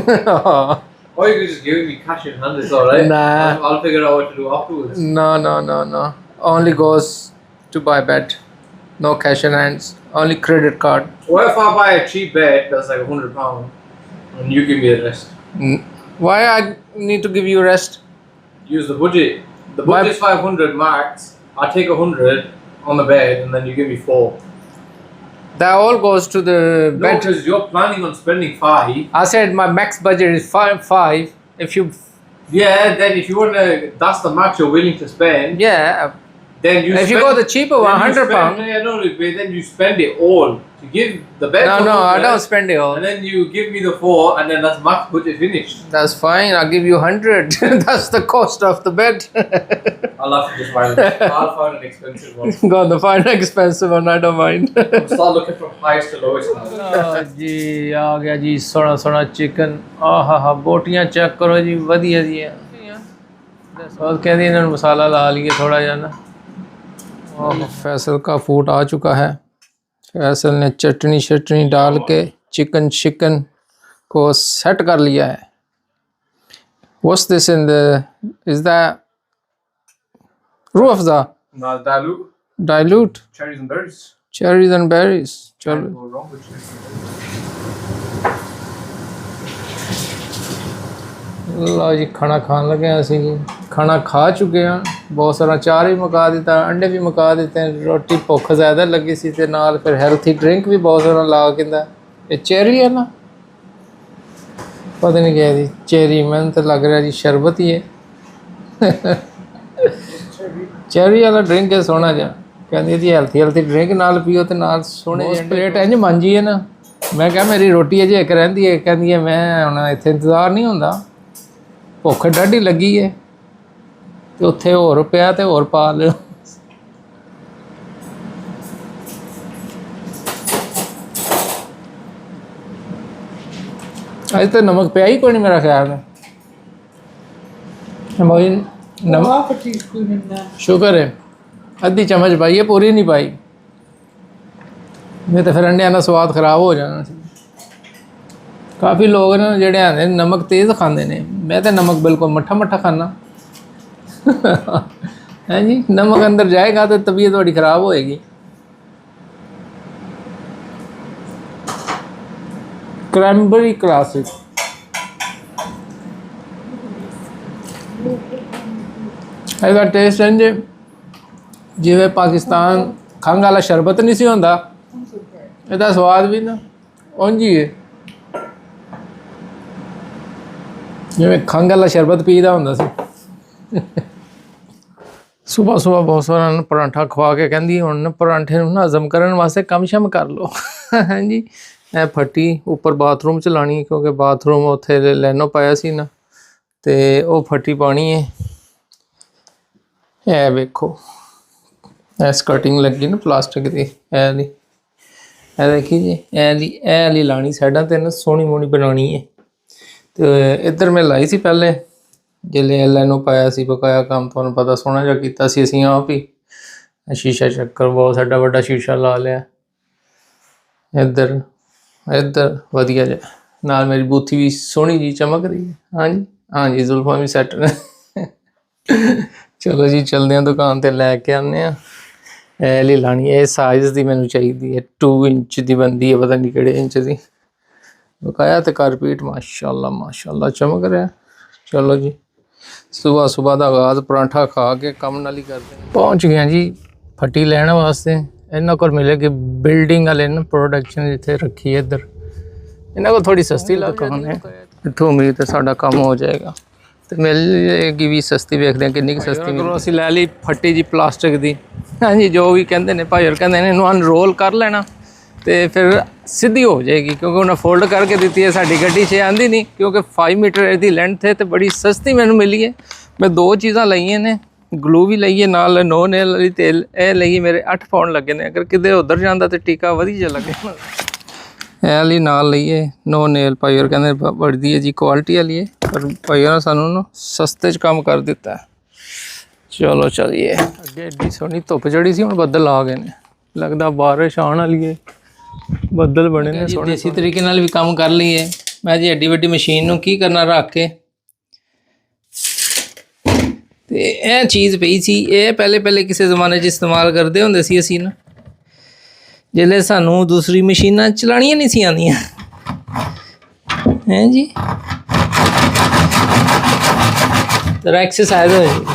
Or you could just give me cash in hand, it's alright. Nah. I'll figure out what to do afterwards. No. Only goes to buy bed. No cash in hands. Only credit card. What if I buy a cheap bed that's like £100 and you give me the rest? Why I need to give you rest? Use the budget. The Why- budget's 500 max. I take 100 on the bed and then you give me 4. That all goes to the No, bed. because you're planning on spending 5. I said my max budget is five. If you, Yeah, then if you wanna, that's the max you're willing to spend. yeah. Then you. If you spend- go the cheaper then one, you £100. spend- Yeah, no, but then you spend it all to give the bed. No, for I 100, don't spend it all. And then you give me the 4, and then that's max budget finished. That's fine. I'll give you 100. That's the cost of the bed. I'll have to just find. I'll find an expensive one. Go on the find an expensive one. I don't mind. Start looking from highest to lowest now. ਲਓ ਜੀ ਆ ਗਿਆ ਜੀ ਸੋਹਣਾ ਚਿਕਨ ਆਹਾ ਬੋਟੀਆਂ ਚੈੱਕ ਕਰੋ ਜੀ ਵਧੀਆ ਜੀ ਉਹ ਕਹਿੰਦੀ ਇਹਨਾਂ ਨੂੰ ਮਸਾਲਾ ਲਾ ਲਈਏ ਥੋੜਾ ਜਿਹਾ ਨਾ फैसल का फूड आ चुका है फैसल ने चटनी शटनी डाल के चिकन को सेट कर लिया है What's this in the is that Rooh Afza Now dilute dilute cherries and berries. cherries and berries Can't चलो go wrong with cherries and berries. ਲਓ ਜੀ ਖਾਣਾ ਖਾਣ ਲੱਗੇ ਹਾਂ ਅਸੀਂ ਜੀ ਖਾਣਾ ਖਾ ਚੁੱਕੇ ਹਾਂ ਬਹੁਤ ਸਾਰਾ ਚਾਰ ਵੀ ਮੁਕਾ ਦਿੱਤਾ ਅੰਡੇ ਵੀ ਮੁਕਾ ਦਿੱਤੇ ਰੋਟੀ ਭੁੱਖ ਜ਼ਿਆਦਾ ਲੱਗੀ ਸੀ ਤੇ ਨਾਲ ਫਿਰ ਹੈਲਥੀ ਡਰਿੰਕ ਵੀ ਬਹੁਤ ਸਾਰਾ ਲਾ ਕਹਿੰਦਾ ਇਹ ਚੈਰੀ ਹੈ ਨਾ ਪਤਾ ਨਹੀਂ ਕਿਹਾ ਜੀ ਚੈਰੀ ਮੈਨੂੰ ਤਾਂ ਲੱਗ ਰਿਹਾ ਜੀ ਸ਼ਰਬਤ ਹੀ ਹੈ ਚੈਰੀ ਵਾਲਾ ਡਰਿੰਕ ਹੈ ਸੋਹਣਾ ਜਿਹਾ ਕਹਿੰਦੀ ਜੀ ਹੈਲਥੀ ਡਰਿੰਕ ਨਾਲ ਪੀਓ ਤੇ ਨਾਲ ਸੋਹਣੇ ਜਿਹੇ ਪਲੇਟ ਇੰਝ ਮਾਂਜੀ ਹੈ ਨਾ ਮੈਂ ਕਿਹਾ ਮੇਰੀ ਰੋਟੀ ਅਜੇ ਇੱਕ ਰਹਿੰਦੀ ਹੈ ਕਹਿੰਦੀ ਹੈ ਮੈਂ ਹੁਣ ਇੱਥੇ ਇੰਤਜ਼ਾਰ ਨਹੀਂ ਹੁੰਦਾ ਭੁੱਖ ਡਾਢੀ ਲੱਗੀ ਹੈ ਤੇ ਉੱਥੇ ਹੋਰ ਪਿਆ ਤੇ ਹੋਰ ਪਾ ਲਿਓ ਅੱਜ ਤਾਂ ਨਮਕ ਪਿਆ ਹੀ ਕੋਈ ਨਹੀਂ ਮੇਰਾ ਖਿਆਲ ਹੈ ਨਮਕ ਸ਼ੁਕਰ ਹੈ ਅੱਧੀ ਚਮਚ ਪਾਈ ਹੈ ਪੂਰੀ ਨਹੀਂ ਪਾਈ ਨਹੀਂ ਤਾਂ ਫਿਰ ਅੰਡਿਆਂ ਦਾ ਸਵਾਦ ਖਰਾਬ ਹੋ ਜਾਣਾ ਸੀ ਕਾਫੀ ਲੋਕ ਨੇ ਜਿਹੜੇ ਆਂਦੇ ਨਮਕ ਤੇਜ਼ ਖਾਂਦੇ ਨੇ ਮੈਂ ਤਾਂ ਨਮਕ ਬਿਲਕੁਲ ਮੱਠਾ ਖਾਣਾ ਹੈ ਜੀ ਨਮਕ ਅੰਦਰ ਜਾਏਗਾ ਤਾਂ ਤਬੀਅਤ ਤੁਹਾਡੀ ਖਰਾਬ ਹੋਏਗੀ क्रैनबेरी क्लासिक ਇਹਦਾ ਟੇਸਟ ਇੰਜ ਜਿਵੇਂ ਪਾਕਿਸਤਾਨ ਖੰਘ ਵਾਲਾ ਸ਼ਰਬਤ ਨਹੀਂ ਸੀ ਹੁੰਦਾ ਇਹਦਾ ਸਵਾਦ ਵੀ ਨਾ ਉਂਝ ਹੀ ਹੈ ਜਿਵੇਂ ਖੰਘ ਵਾਲਾ ਸ਼ਰਬਤ ਪੀਦਾ ਹੁੰਦਾ ਸੀ ਸਵੇਰ ਬਹੁਤ ਸਾਰਾ ਨੂੰ ਪਰਾਂਠਾ ਖਵਾ ਕੇ ਕਹਿੰਦੀ ਹੁਣ ਪਰਾਂਠੇ ਨੂੰ ਨਾ ਹਜ਼ਮ ਕਰਨ ਵਾਸਤੇ ਕੰਮ ਸ਼ਮ ਕਰ ਲਓ ਹਾਂਜੀ ਇਹ ਫੱਟੀ ਉੱਪਰ ਬਾਥਰੂਮ 'ਚ ਲਾਣੀ ਕਿਉਂਕਿ ਬਾਥਰੂਮ ਉੱਥੇ ਲੈਨੋ ਪਾਇਆ ਸੀ ਨਾ ਤੇ ਉਹ ਫੱਟੀ ਪਾਣੀ ਹੈ ਇਹ ਵੇਖੋ ਇਹ ਸਕਰਟਿੰਗ ਲੱਗੀ ਨਾ ਪਲਾਸਟਿਕ ਦੀ ਇਹ ਲਈ ਇਹ ਦੇਖੀ ਜੀ ਇਹ ਲਈ ਲਾਣੀ ਸਾਈਡਾਂ ਤੇ ਨਾ ਸੋਹਣੀ ਮੋਹਣੀ ਬਣਾਉਣੀ ਹੈ ਤੇ ਇੱਧਰ ਮੈਂ ਲਾਈ ਸੀ ਪਹਿਲੇ ਜਿਹੜੇ ਲੈਨੋ ਪਾਇਆ ਸੀ ਬਕਾਇਆ ਕੰਮ ਤੁਹਾਨੂੰ ਪਤਾ ਸੋਹਣਾ ਜਿਹਾ ਕੀਤਾ ਸੀ ਅਸੀਂ ਆਪ ਹੀ ਸ਼ੀਸ਼ਾ ਚੱਕਰ ਬਹੁਤ ਸਾਡਾ ਵੱਡਾ ਸ਼ੀਸ਼ਾ ਲਾ ਲਿਆ ਇੱਧਰ ਵਧੀਆ ਜਿਹਾ ਨਾਲ ਮੇਰੀ ਬੂਥੀ ਵੀ ਸੋਹਣੀ ਜੀ ਚਮਕ ਰਹੀ ਹੈ ਹਾਂਜੀ ਜ਼ੁਲਫਾਂ ਵੀ ਸੈੱਟ ਨੇ ਚਲੋ ਜੀ ਚਲਦੇ ਹਾਂ ਦੁਕਾਨ ਤੇ ਲੈ ਕੇ ਆਉਂਦੇ ਹਾਂ ਇਹ ਲਈ ਲਾਣੀ ਇਹ ਸਾਈਜ਼ ਦੀ ਮੈਨੂੰ ਚਾਹੀਦੀ ਹੈ 2 ਇੰਚ ਦੀ ਬਣਦੀ ਹੈ ਪਤਾ ਨਹੀਂ ਕਿਹੜੇ ਇੰਚ ਦੀ ਬਕਾਇਆ ਤੇ ਕਾਰਪੇਟ ਮਾਸ਼ਾਅੱਲਾ ਚਮਕ ਰਿਹਾ ਚਲੋ ਜੀ ਸਵੇਰ ਦਾ ਆਗਾਜ਼ ਪਰਾਂਠਾ ਖਾ ਕੇ ਕੰਮ ਨਾਲ ਹੀ ਕਰਦੇ ਹਾਂ ਪਹੁੰਚ ਗਏ ਜੀ ਫੱਟੀ ਲੈਣ ਵਾਸਤੇ ਇਹਨਾਂ ਕੋਲ ਮਿਲੇਗੀ ਬਿਲਡਿੰਗ ਵਾਲੇ ਨਾ ਪ੍ਰੋਡਕਸ਼ਨ ਜਿੱਥੇ ਰੱਖੀ ਹੈ ਇੱਧਰ ਇਹਨਾਂ ਕੋਲ ਥੋੜੀ ਸਸਤੀ ਦੁਕਾਨ ਹੈ ਇੱਥੋਂ ਉਮੀਦ ਹੈ ਸਾਡਾ ਕੰਮ ਹੋ ਜਾਏਗਾ ਤੇ ਮਿਲ ਜਾਏਗੀ ਵੀ ਸਸਤੀ ਵੇਖਦੇ ਹਾਂ ਕਿੰਨੀ ਕੁ ਸਸਤੀ ਮਿਲਦੀ ਅਸੀਂ ਲੈ ਲਈ ਫੱਟੀ ਜੀ ਪਲਾਸਟਿਕ ਦੀ ਹਾਂਜੀ ਜੋ ਵੀ ਕਹਿੰਦੇ ਨੇ ਭਾਈ ਹੋਰ ਕਹਿੰਦੇ ਨੇ ਇਹਨੂੰ ਅਨਰੋਲ ਕਰ ਲੈਣਾ ਤੇ ਫਿਰ ਸਿੱਧੀ ਹੋ ਜਾਏਗੀ ਕਿਉਂਕਿ ਉਹਨਾਂ ਫੋਲਡ ਕਰਕੇ ਦਿੱਤੀ ਹੈ ਸਾਡੀ ਗੱਡੀ 'ਚ ਆਂਦੀ ਨਹੀਂ ਕਿਉਂਕਿ 5 ਮੀਟਰ ਇਹਦੀ ਲੈਂਥ ਹੈ ਤੇ ਬੜੀ ਸਸਤੀ ਮੈਨੂੰ ਮਿਲੀ ਹੈ ਮੈਂ 2 ਚੀਜ਼ਾਂ ਲਈਆਂ ਨੇ ਗਲੂ ਵੀ ਲਈਏ ਨਾਲ ਨੋ ਨੇਲ ਵਾਲੀ ਤੇਲ ਇਹ ਲਈਏ ਮੇਰੇ 8 ਪਾਉਂਡ ਲੱਗੇ ਨੇ ਅਗਰ ਕਿਤੇ ਉਧਰ ਜਾਂਦਾ ਤੇ ਟੀਕਾ ਵਧੀਆ ਲੱਗੇ ਇਹ ਲਈ ਨਾਲ ਲਈਏ ਨੋ ਨੇਲ ਭਾਈ ਹੋਰ ਕਹਿੰਦੇ ਬੜੀ ਹੈ ਜੀ ਕੁਆਲਿਟੀ ਵਾਲੀ ਹੈ ਪਰ ਭਾਈ ਹੋਰਾਂ ਸਾਨੂੰ ਨਾ ਸਸਤੇ 'ਚ ਕੰਮ ਕਰ ਦਿੱਤਾ ਚਲੋ ਚਲੀਏ ਅੱਗੇ ਏਡੀ ਸੋਹਣੀ ਧੁੱਪ ਚੜੀ ਸੀ ਹੁਣ ਬੱਦਲ ਆ ਗਏ ਨੇ ਲੱਗਦਾ ਬਾਰਿਸ਼ ਆਉਣ ਵਾਲੀ ਹੈ ਬੱਦਲ ਬਣੇ ਨੇ ਸੋਹਣੇ ਦੇਸੀ ਤਰੀਕੇ ਨਾਲ ਵੀ ਕੰਮ ਕਰ ਲਈਏ ਮੈਂ ਜੀ ਐਡੀ ਵੱਡੀ ਮਸ਼ੀਨ ਨੂੰ ਕੀ ਕਰਨਾ ਰੱਖ ਕੇ ਤੇ ਇਹ ਚੀਜ਼ ਪਈ ਸੀ, ਇਹ ਪਹਿਲੇ ਕਿਸੇ ਜ਼ਮਾਨੇ 'ਚ ਇਸਤੇਮਾਲ ਕਰਦੇ ਹੁੰਦੇ ਸੀ ਅਸੀਂ ਨਾ, ਜਿਹੜੇ ਸਾਨੂੰ ਦੂਸਰੀ ਮਸ਼ੀਨਾਂ ਚਲਾਉਣੀਆਂ ਨਹੀਂ ਸੀ ਆਉਂਦੀਆਂ ਹੈ ਜੀ। ਤੇਰਾ ਐਕਸਰਸਾਈਜ਼ ਹੋ ਜਾਏਗੀ।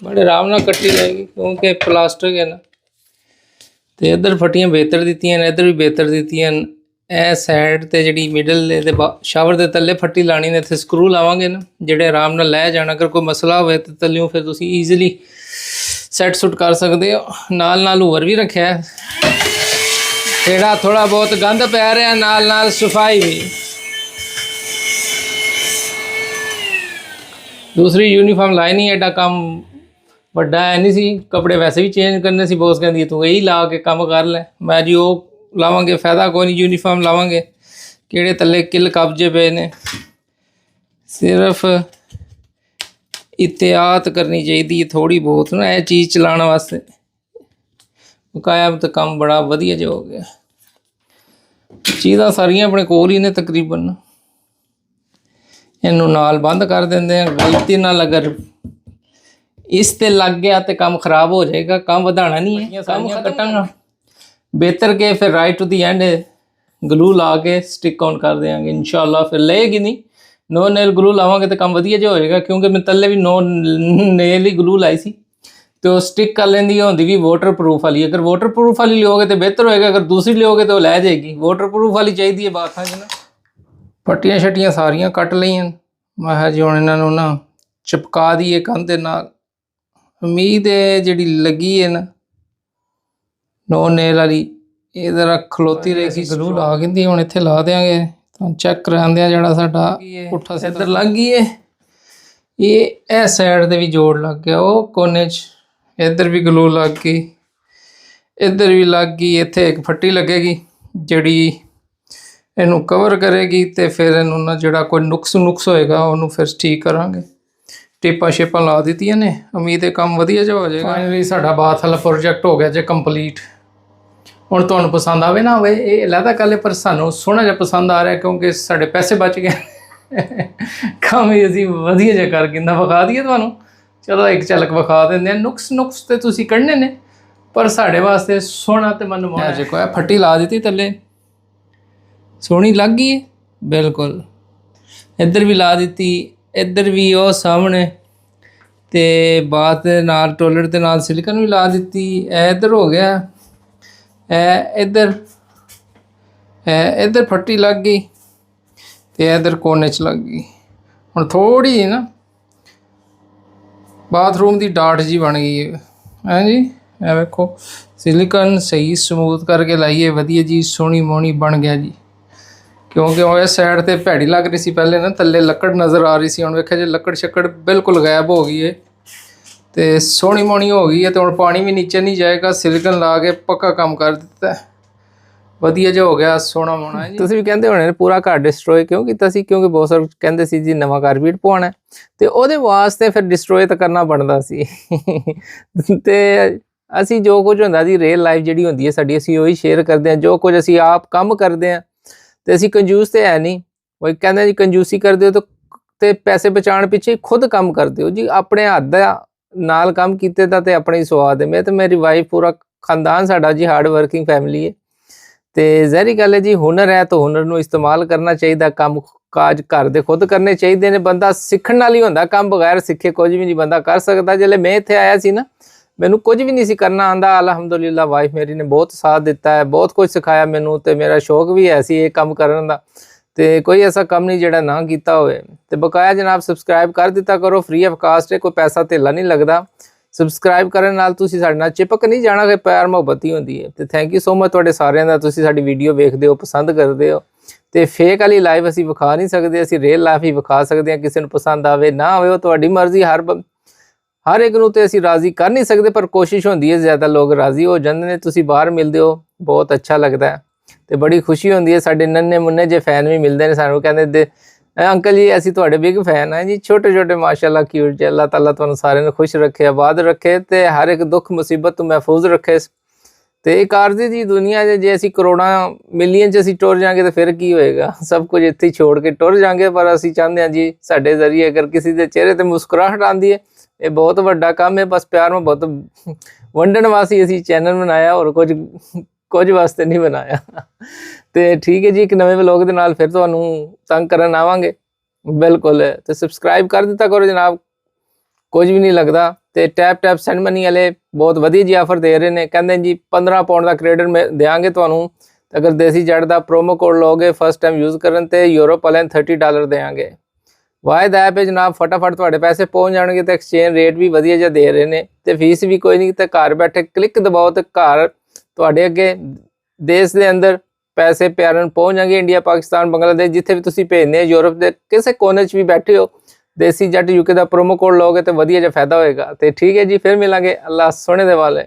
बड़े आराम ਨਾਲ ਕੱਟੀ ਜਾਏਗੀ ਕਿਉਂਕਿ ਪਲਾਸਟਿਕ ਹੈ ਨਾ। ਤੇ ਇੱਧਰ ਫੱਟੀਆਂ ਬਿਹਤਰ ਦਿੱਤੀਆਂ ਨੇ, ਇੱਧਰ ਵੀ ਬਿਹਤਰ ਦਿੱਤੀਆਂ ਨੇ। ਇਹ ਸਾਈਡ ਤੇ ਜਿਹੜੀ ਮਿਡਲ ਦੇ ਸ਼ਾਵਰ ਦੇ ਥੱਲੇ ਫੱਟੀ ਲਾਣੀ ਨੇ, ਇੱਥੇ ਸਕਰੂ ਲਾਵਾਂਗੇ ਨਾ ਜਿਹੜੇ ਆਰਾਮ ਨਾਲ ਲੈ ਜਾਣ। ਅਗਰ ਕੋਈ ਮਸਲਾ ਹੋਵੇ ਤਾਂ ਥੱਲਿਓਂ ਫਿਰ ਤੁਸੀਂ ਈਜ਼ੀਲੀ ਸੈੱਟ ਸੁੱਟ ਕਰ ਸਕਦੇ ਹੋ। ਨਾਲ ਹੋਰ ਵੀ ਰੱਖਿਆ ਹੈ, ਜਿਹੜਾ ਥੋੜਾ ਬਹੁਤ ਗੰਦ ਪੈ ਰਿਹਾ, ਨਾਲ ਸਫਾਈ ਵੀ। ਦੂਸਰੀ ਯੂਨੀਫਾਰਮ ਲਾਈ ਨਹੀਂ, ਐਡਾ ਕੰਮ ਵੱਡਾ ਹੈ ਨਹੀਂ ਸੀ। ਕੱਪੜੇ ਵੈਸੇ ਵੀ ਚੇਂਜ ਕਰਨੇ ਸੀ, ਬੋਸ ਕਹਿੰਦੀ ਤੂੰ ਇਹੀ ਲਾ ਕੇ ਕੰਮ ਕਰ ਲੈ। ਮੈਂ ਜੀ ਉਹ ਲਾਵਾਂਗੇ ਫਾਇਦਾ ਕੋਈ ਨਹੀਂ, ਯੂਨੀਫਾਰਮ ਲਾਵਾਂਗੇ ਕਿਹੜੇ ਥੱਲੇ ਕਿੱਲ ਕਬਜੇ ਪਏ ਨੇ। ਸਿਰਫ ਇਤਿਆਤ ਕਰਨੀ ਚਾਹੀਦੀ ਹੈ ਥੋੜੀ ਬਹੁਤ ਨਾ ਇਹ ਚੀਜ਼ ਚਲਾਉਣ ਵਾਸਤੇ। ਬਕਾਇਆ ਤਾਂ ਕੰਮ ਬੜਾ ਵਧੀਆ ਜਿਹਾ ਹੋ ਗਿਆ। ਚੀਜ਼ਾਂ ਸਾਰੀਆਂ ਆਪਣੇ ਕੋਲ ਹੀ ਨੇ ਤਕਰੀਬਨ। ਇਹਨੂੰ ਨਾਲ ਬੰਦ ਕਰ ਦਿੰਦੇ ਆ। ਗਲਤੀ ਨਾਲ ਅਗਰ ਇਸ ਤੇ ਲੱਗ ਗਿਆ ਤੇ ਕੰਮ ਖਰਾਬ ਹੋ ਜਾਏਗਾ। ਕੰਮ ਵਧਾਣਾ ਨਹੀਂ ਹੈ, ਕੰਮ ਕੱਟਾਂਗਾ ਬਿਹਤਰ ਕੇ ਫਿਰ right to the and glue ਲਾ ਕੇ ਸਟਿਕ ਆਨ ਕਰ ਦੇਵਾਂਗੇ ਇਨਸ਼ਾਅੱਲਾ। ਫਿਰ ਲਏਗੀ ਨਹੀਂ, ਨੋ ਨੇਲ ਗਲੂ ਲਾਵਾਂਗੇ ਤਾਂ ਕੰਮ ਵਧੀਆ ਜਿਹਾ ਹੋਏਗਾ। ਕਿਉਂਕਿ ਮੈਂ ਥੱਲੇ ਵੀ ਨੋ ਨੇਲ ਹੀ ਗਲੂ ਲਾਈ ਸੀ ਤੇ ਉਹ ਸਟਿਕ ਕਰ ਲੈਂਦੀ ਹੁੰਦੀ ਵੀ ਵਾਟਰਪ੍ਰੂਫ ਵਾਲੀ। ਅਗਰ ਵਾਟਰਪ੍ਰੂਫ ਵਾਲੀ ਲਿਓਗੇ ਤਾਂ ਬਿਹਤਰ ਹੋਏਗਾ, ਅਗਰ ਦੂਸਰੀ ਲਿਓਗੇ ਤਾਂ ਉਹ ਲੈ ਜਾਏਗੀ। ਵਾਟਰਪ੍ਰੂਫ ਵਾਲੀ ਚਾਹੀਦੀ ਹੈ ਬਾਥਾਂ 'ਚ ਨਾ। ਪੱਟੀਆਂ ਛੱਟੀਆਂ ਸਾਰੀਆਂ ਕੱਟ ਲਈਆਂ। ਮੈਂ ਕਿਹਾ ਜੀ ਹੁਣ ਇਹਨਾਂ ਨੂੰ ਨਾ ਚਿਪਕਾ ਦੀਏ ਕੰਧ ਦੇ ਨਾਲ। ਉਮੀਦ ਹੈ ਜਿਹੜੀ ਲੱਗੀ ਹੈ ਨਾ ਨੋ ਨੇਲ ਵਾਲੀ ਇਹ ਜ਼ਰਾ ਖਲੋਤੀ ਰਹੇਗੀ। ਗਲੂ ਲਾ ਕਹਿੰਦੀ ਹੁਣ ਇੱਥੇ ਲਾ ਦਿਆਂਗੇ ਤਾਂ ਚੈੱਕ ਕਰਾਉਂਦੇ ਆ ਜਿਹੜਾ ਸਾਡਾ ਪੁੱਠਾ ਇੱਧਰ ਲੱਗ ਗਈ ਹੈ। ਇਹ ਸਾਈਡ ਤੇ ਵੀ ਜੋੜ ਲੱਗ ਗਿਆ, ਉਹ ਕੋਨੇ 'ਚ ਇੱਧਰ ਵੀ ਗਲੂ ਲੱਗ ਗਈ, ਇੱਧਰ ਵੀ ਲੱਗ ਗਈ। ਇੱਥੇ ਇੱਕ ਫੱਟੀ ਲੱਗੇਗੀ ਜਿਹੜੀ ਇਹਨੂੰ ਕਵਰ ਕਰੇਗੀ ਤੇ ਫਿਰ ਇਹਨੂੰ ਨਾ ਜਿਹੜਾ ਕੋਈ ਨੁਕਸ ਹੋਏਗਾ ਉਹਨੂੰ ਫਿਰ ਠੀਕ ਕਰਾਂਗੇ। ਟੇਪਾਂ ਸ਼ੇਪਾਂ ਲਾ ਦਿੱਤੀਆਂ ਨੇ, ਉਮੀਦ ਹੈ ਕੰਮ ਵਧੀਆ ਜਿਹਾ ਹੋ ਜਾਏਗਾ। ਫਾਈਨਲੀ ਸਾਡਾ ਬਾਥ ਵਾਲਾ ਪ੍ਰੋਜੈਕਟ ਹੋ ਗਿਆ ਜੇ ਕੰਪਲੀਟ। ਹੁਣ ਤੁਹਾਨੂੰ ਪਸੰਦ ਆਵੇ ਨਾ ਹੋਵੇ ਇਹ ਅਲੱਗਾ ਗੱਲ ਹੈ, ਪਰ ਸਾਨੂੰ ਸੋਹਣਾ ਜਿਹਾ ਪਸੰਦ ਆ ਰਿਹਾ ਕਿਉਂਕਿ ਸਾਡੇ ਪੈਸੇ ਬਚ ਗਏ। ਕੰਮ ਹੀ ਅਸੀਂ ਵਧੀਆ ਜਿਹਾ ਕਰ ਕਿੰਨਾ ਵਿਖਾ ਦਈਏ ਤੁਹਾਨੂੰ। ਚਲੋ ਇੱਕ ਝਲਕ ਵਿਖਾ ਦਿੰਦੇ ਹਾਂ। ਨੁਕਸ ਤੇ ਤੁਸੀਂ ਕੱਢਣੇ ਨੇ ਪਰ ਸਾਡੇ ਵਾਸਤੇ ਸੋਹਣਾ ਤੇ ਮਨਮੋਹਣਾ ਜੇ ਕੋਈ ਫੱਟੀ ਲਾ ਦਿੱਤੀ ਥੱਲੇ, ਸੋਹਣੀ ਲੱਗ ਗਈ ਬਿਲਕੁਲ। ਇੱਧਰ ਵੀ ਲਾ ਦਿੱਤੀ, ਇੱਧਰ ਵੀ ਉਹ ਸਾਹਮਣੇ ਤੇ ਬਾਤ ਦੇ ਨਾਲ ਟੋਇਲਟ ਦੇ ਨਾਲ ਸਿਲਿਕਨ ਵੀ ਲਾ ਦਿੱਤੀ। ਇਹ ਇੱਧਰ ਹੋ ਗਿਆ, ਇਹ ਇੱਧਰ ਫੱਟੀ ਲੱਗ ਗਈ ਤੇ ਇੱਧਰ ਕੋਨੇ 'ਚ ਲੱਗ ਗਈ। ਹੁਣ ਥੋੜੀ ਜਿਹੀ ਨਾ ਬਾਥਰੂਮ ਦੀ ਡਾਟ ਜੀ ਬਣ ਗਈ ਹੈ ਜੀ। ਇਹ ਵੇਖੋ ਸਿਲਿਕਨ ਸਹੀ ਸਮੂਥ ਕਰਕੇ ਲਾਈਏ, ਵਧੀਆ ਜੀ ਸੋਹਣੀ ਮੋਹਣੀ ਬਣ ਗਿਆ ਜੀ। ਕਿਉਂਕਿ ਉਹ ਇਸ ਸਾਈਡ ਤੇ ਭੈੜੀ ਲੱਗ ਰਹੀ ਸੀ ਪਹਿਲੇ ਨਾ, ਥੱਲੇ ਲੱਕੜ ਨਜ਼ਰ ਆ ਰਹੀ ਸੀ। ਹੁਣ ਵੇਖਿਆ ਜੇ ਲੱਕੜ ਛੱਕੜ ਬਿਲਕੁਲ ਗਾਇਬ ਹੋ ਗਈ ਹੈ ਤੇ ਸੋਹਣੀ ਮੋਹਣੀ ਹੋ ਗਈ ਹੈ। ਤੇ ਹੁਣ ਪਾਣੀ ਵੀ ਨੀਚੇ ਨਹੀਂ ਜਾਏਗਾ, ਸਿਲਿਕਨ ਲਾ ਕੇ ਪੱਕਾ ਕੰਮ ਕਰ ਦਿੱਤਾ, ਵਧੀਆ ਜਿਹਾ ਹੋ ਗਿਆ ਸੋਹਣਾ ਮੋਹਣਾ ਜੀ। ਤੁਸੀਂ ਵੀ ਕਹਿੰਦੇ ਹੋਣੇ ਪੂਰਾ ਘਰ ਡਿਸਟਰੋਏ ਕਿਉਂ ਕੀਤਾ ਸੀ? ਕਿਉਂਕਿ ਬਹੁਤ ਸਾਰੇ ਕਹਿੰਦੇ ਸੀ ਜੀ ਨਵਾਂ ਕਾਰਪੇਟ ਪਵਾਉਣਾ ਤੇ ਉਹਦੇ ਵਾਸਤੇ ਫਿਰ ਡਿਸਟਰੋਏ ਤਾਂ ਕਰਨਾ ਬਣਦਾ ਸੀ। ਤੇ ਅਸੀਂ ਜੋ ਕੁਝ ਹੁੰਦਾ ਜੀ ਰੀਅਲ ਲਾਈਫ ਜਿਹੜੀ ਹੁੰਦੀ ਹੈ ਸਾਡੀ, ਅਸੀਂ ਉਹੀ ਸ਼ੇਅਰ ਕਰਦੇ ਹਾਂ। ਜੋ ਕੁਝ ਅਸੀਂ ਆਪ ਕੰਮ ਕਰਦੇ ਹਾਂ ਤੇ ਅਸੀਂ ਕੰਜੂਸ ਤੇ ਹੈ ਨਹੀਂ। ਕੋਈ ਕਹਿੰਦਾ ਜੀ ਕੰਜੂਸੀ ਕਰਦੇ ਹੋ ਤੇ ਪੈਸੇ ਬਚਾਉਣ ਪਿੱਛੇ ਖੁਦ ਕੰਮ ਕਰਦੇ ਹੋ ਜੀ। ਆਪਣੇ ਹੱਥ ਦਾ ਨਾਲ ਕੰਮ ਕੀਤੇ ਦਾ ਤੇ ਆਪਣੇ ਹੀ ਸਵਾਦ ਹੈ। ਮੈਂ ਤੇ ਮੇਰੀ ਵਾਈਫ ਪੂਰਾ ਖਾਨਦਾਨ ਸਾਡਾ ਜੀ ਹਾਰਡ ਵਰਕਿੰਗ ਫੈਮਿਲੀ ਹੈ ਤੇ ਜ਼ਹਿਰੀ ਗੱਲ ਹੈ ਜੀ। ਹੁਨਰ ਹੈ ਤਾਂ ਹੁਨਰ ਨੂੰ ਇਸਤੇਮਾਲ ਕਰਨਾ ਚਾਹੀਦਾ। ਕੰਮ ਕਾਜ ਘਰ ਦੇ ਖੁਦ ਕਰਨੇ ਚਾਹੀਦੇ ਨੇ। ਬੰਦਾ ਸਿੱਖਣ ਨਾਲ ਹੀ ਹੁੰਦਾ, ਕੰਮ ਬਗੈਰ ਸਿੱਖੇ ਕੁਝ ਵੀ ਨਹੀਂ ਬੰਦਾ ਕਰ ਸਕਦਾ। ਜਦੋਂ ਮੈਂ ਇੱਥੇ ਆਇਆ ਸੀ ਨਾ ਮੈਨੂੰ ਕੁਝ ਵੀ ਨਹੀਂ ਸੀ ਕਰਨਾ ਆਉਂਦਾ। ਅਲਹਮਦੁਲਿਲਾ ਵਾਈਫ ਮੇਰੀ ਨੇ ਬਹੁਤ ਸਾਥ ਦਿੱਤਾ ਹੈ, ਬਹੁਤ ਕੁਝ ਸਿਖਾਇਆ ਮੈਨੂੰ ਤੇ ਮੇਰਾ ਸ਼ੌਕ ਵੀ ਹੈ ਸੀ ਇਹ ਕੰਮ ਕਰਨ ਦਾ। ਤੇ ਕੋਈ ਐਸਾ ਕੰਮ ਨਹੀਂ ਜਿਹੜਾ ਨਾ ਕੀਤਾ ਹੋਵੇ। ਤੇ ਬਕਾਇਆ ਜਨਾਬ ਸਬਸਕ੍ਰਾਈਬ ਕਰ ਦਿੱਤਾ ਕਰੋ, ਫ੍ਰੀ ਆਫ ਕਾਸਟ ਹੈ, ਕੋਈ ਪੈਸਾ ਧੇਲਾ ਨਹੀਂ ਲੱਗਦਾ। ਸਬਸਕ੍ਰਾਈਬ ਕਰਨ ਨਾਲ ਤੁਸੀਂ ਸਾਡੇ ਨਾਲ ਚਿਪਕ ਨਹੀਂ ਜਾਣਾ, ਕਿ ਪਿਆਰ ਮੁਹੱਬਤ ਹੀ ਹੁੰਦੀ ਹੈ। ਤੇ ਥੈਂਕ ਯੂ ਸੋ ਮਚ ਤੁਹਾਡੇ ਸਾਰਿਆਂ ਦਾ। ਤੁਸੀਂ ਸਾਡੀ ਵੀਡੀਓ ਵੇਖਦੇ ਹੋ, ਪਸੰਦ ਕਰਦੇ ਹੋ। ਤੇ ਫੇਕ ਵਾਲੀ ਲਾਈਵ ਅਸੀਂ ਵਿਖਾ ਨਹੀਂ ਸਕਦੇ, ਅਸੀਂ ਰੀਅਲ ਲਾਈਫ ਹੀ ਵਿਖਾ ਸਕਦੇ ਹਾਂ। ਕਿਸੇ ਨੂੰ ਪਸੰਦ ਆਵੇ ਨਾ ਆਵੇ ਉਹ ਤੁਹਾਡੀ ਮਰਜ਼ੀ। ਹਰ ਇੱਕ ਨੂੰ ਤੇ ਅਸੀਂ ਰਾਜ਼ੀ ਕਰ ਨਹੀਂ ਸਕਦੇ, ਪਰ ਕੋਸ਼ਿਸ਼ ਹੁੰਦੀ ਹੈ ਜ਼ਿਆਦਾ ਲੋਕ ਰਾਜ਼ੀ ਹੋ ਜਾਂਦੇ ਨੇ। ਤੁਸੀਂ ਬਾਹਰ ਮਿਲਦੇ ਹੋ, ਬਹੁਤ ਅੱਛਾ ਲੱਗਦਾ ਹੈ ਤੇ ਬੜੀ ਖੁਸ਼ੀ ਹੁੰਦੀ ਹੈ। ਸਾਡੇ ਨੰਨੇ ਮੁੰਨੇ ਜੇ ਫੈਨ ਵੀ ਮਿਲਦੇ ਨੇ ਸਾਨੂੰ, ਕਹਿੰਦੇ ਅੰਕਲ ਜੀ ਅਸੀਂ ਤੁਹਾਡੇ ਬਿਗ ਫੈਨ ਹਾਂ ਜੀ। ਛੋਟੇ ਛੋਟੇ ਮਾਸ਼ਾਅੱਲਾ ਕਿਊਟ ਜੀ। ਅੱਲਾਹ ਤਾਲਾ ਤੁਹਾਨੂੰ ਸਾਰਿਆਂ ਨੂੰ ਖੁਸ਼ ਰੱਖੇ, ਆਬਾਦ ਰੱਖੇ ਤੇ ਹਰ ਇੱਕ ਦੁੱਖ ਮੁਸੀਬਤ ਤੋਂ ਮਹਿਫੂਜ਼ ਰੱਖੇ ਤੇ ਇੱਕ ਆਰਜ਼ੀ ਜੀ ਦੁਨੀਆ 'ਚ ਜੇ ਅਸੀਂ ਕਰੋੜਾਂ ਮਿਲੀਅਨ 'ਚ ਅਸੀਂ ਟੁਰ ਜਾਾਂਗੇ ਤਾਂ ਫਿਰ ਕੀ ਹੋਏਗਾ, ਸਭ ਕੁਝ ਇੱਥੇ ਹੀ ਛੋੜ ਕੇ ਟੁਰ ਜਾਾਂਗੇ। ਪਰ ਅਸੀਂ ਚਾਹੁੰਦੇ ਹਾਂ ਜੀ ਸਾਡੇ ਜ਼ਰੀਏ ਅਗਰ ਕਿਸੇ ਦੇ ਚਿਹਰੇ ਤੇ ਮੁਸਕਰਾਹਟ ਆਉਂਦੀ ਹੈ, ਇਹ ਬਹੁਤ ਵੱਡਾ ਕੰਮ ਹੈ। ਬਸ ਪਿਆਰ ਮੁਹੱਬਤ ਵੰਡਣ ਵਾਸਤੇ ਅਸੀਂ ਚੈਨਲ ਬਣਾਇਆ, ਹੋਰ ਕੁਝ ਵਾਸਤੇ ਨਹੀਂ ਬਣਾਇਆ। ਤੇ ਠੀਕ ਹੈ ਜੀ, ਇੱਕ ਨਵੇਂ ਵਲੋਗ ਦੇ ਨਾਲ ਫਿਰ ਤੁਹਾਨੂੰ ਤੰਗ ਕਰਨ ਆਵਾਂਗੇ ਬਿਲਕੁਲ। ਤੇ ਸਬਸਕ੍ਰਾਈਬ ਕਰ ਦਿੱਤਾ ਕਰੋ ਜਨਾਬ, ਕੁਝ ਵੀ ਨਹੀਂ ਲੱਗਦਾ। ਤੇ ਟੈਪ ਸੈਂਡ ਮਨੀ ਵਾਲੇ ਬਹੁਤ ਵਧੀਆ ਜੀ ਆਫਰ ਦੇ ਰਹੇ ਨੇ, ਕਹਿੰਦੇ ਜੀ 15 ਪਾਉਂਡ ਦਾ ਕ੍ਰੈਡਿਟ ਦੇਾਂਗੇ ਤੁਹਾਨੂੰ ਅਗਰ ਦੇਸੀ ਜੜ ਦਾ ਪ੍ਰੋਮੋ ਕੋਡ ਲਓਗੇ ਫਸਟ ਟਾਈਮ ਯੂਜ਼ ਕਰਨ ਤੇ। ਯੂਰਪ ਵਾਲਿਆਂ $30 ਦੇਾਂਗੇ। ਵਾਹਿਦ ਐਪ ਹੈ ਜਨਾਬ, ਫਟਾਫਟ ਤੁਹਾਡੇ ਪੈਸੇ ਪਹੁੰਚ ਜਾਣਗੇ ਤੇ ਐਕਸਚੇਂਜ ਰੇਟ ਵੀ ਵਧੀਆ ਜਿਹਾ ਦੇ ਰਹੇ ਨੇ ਤੇ ਫੀਸ ਵੀ ਕੋਈ ਨਹੀਂ। ਤੇ ਘਰ ਬੈਠੇ ਕਲਿੱਕ ਦਬਾਓ ਤੇ ਘਰ ਤੁਹਾਡੇ ਅੱਗੇ ਦੇਸ਼ ਦੇ ਅੰਦਰ ਪੈਸੇ ਪਿਆਰਾਂ ਨੂੰ ਪਹੁੰਚ ਜਾਣਗੇ। ਇੰਡੀਆ, ਪਾਕਿਸਤਾਨ, ਬੰਗਲਾਦੇਸ਼, ਜਿੱਥੇ ਵੀ ਤੁਸੀਂ ਭੇਜਨੇ, ਯੂਰਪ ਦੇ ਕਿਸੇ ਕੋਨੇ 'ਚ ਵੀ ਬੈਠੇ ਹੋ, ਦੇਸੀ ਜੱਟ UK ਦਾ ਪ੍ਰੋਮੋ ਕੋਡ ਲਓਗੇ ਤੇ ਵਧੀਆ ਜਿਹਾ ਫਾਇਦਾ ਹੋਏਗਾ। ਤੇ ਠੀਕ ਹੈ ਜੀ, ਫਿਰ ਮਿਲਾਂਗੇ। ਅੱਲਾ ਸੋਹਣੇ ਦੇ ਵਾਲੇ।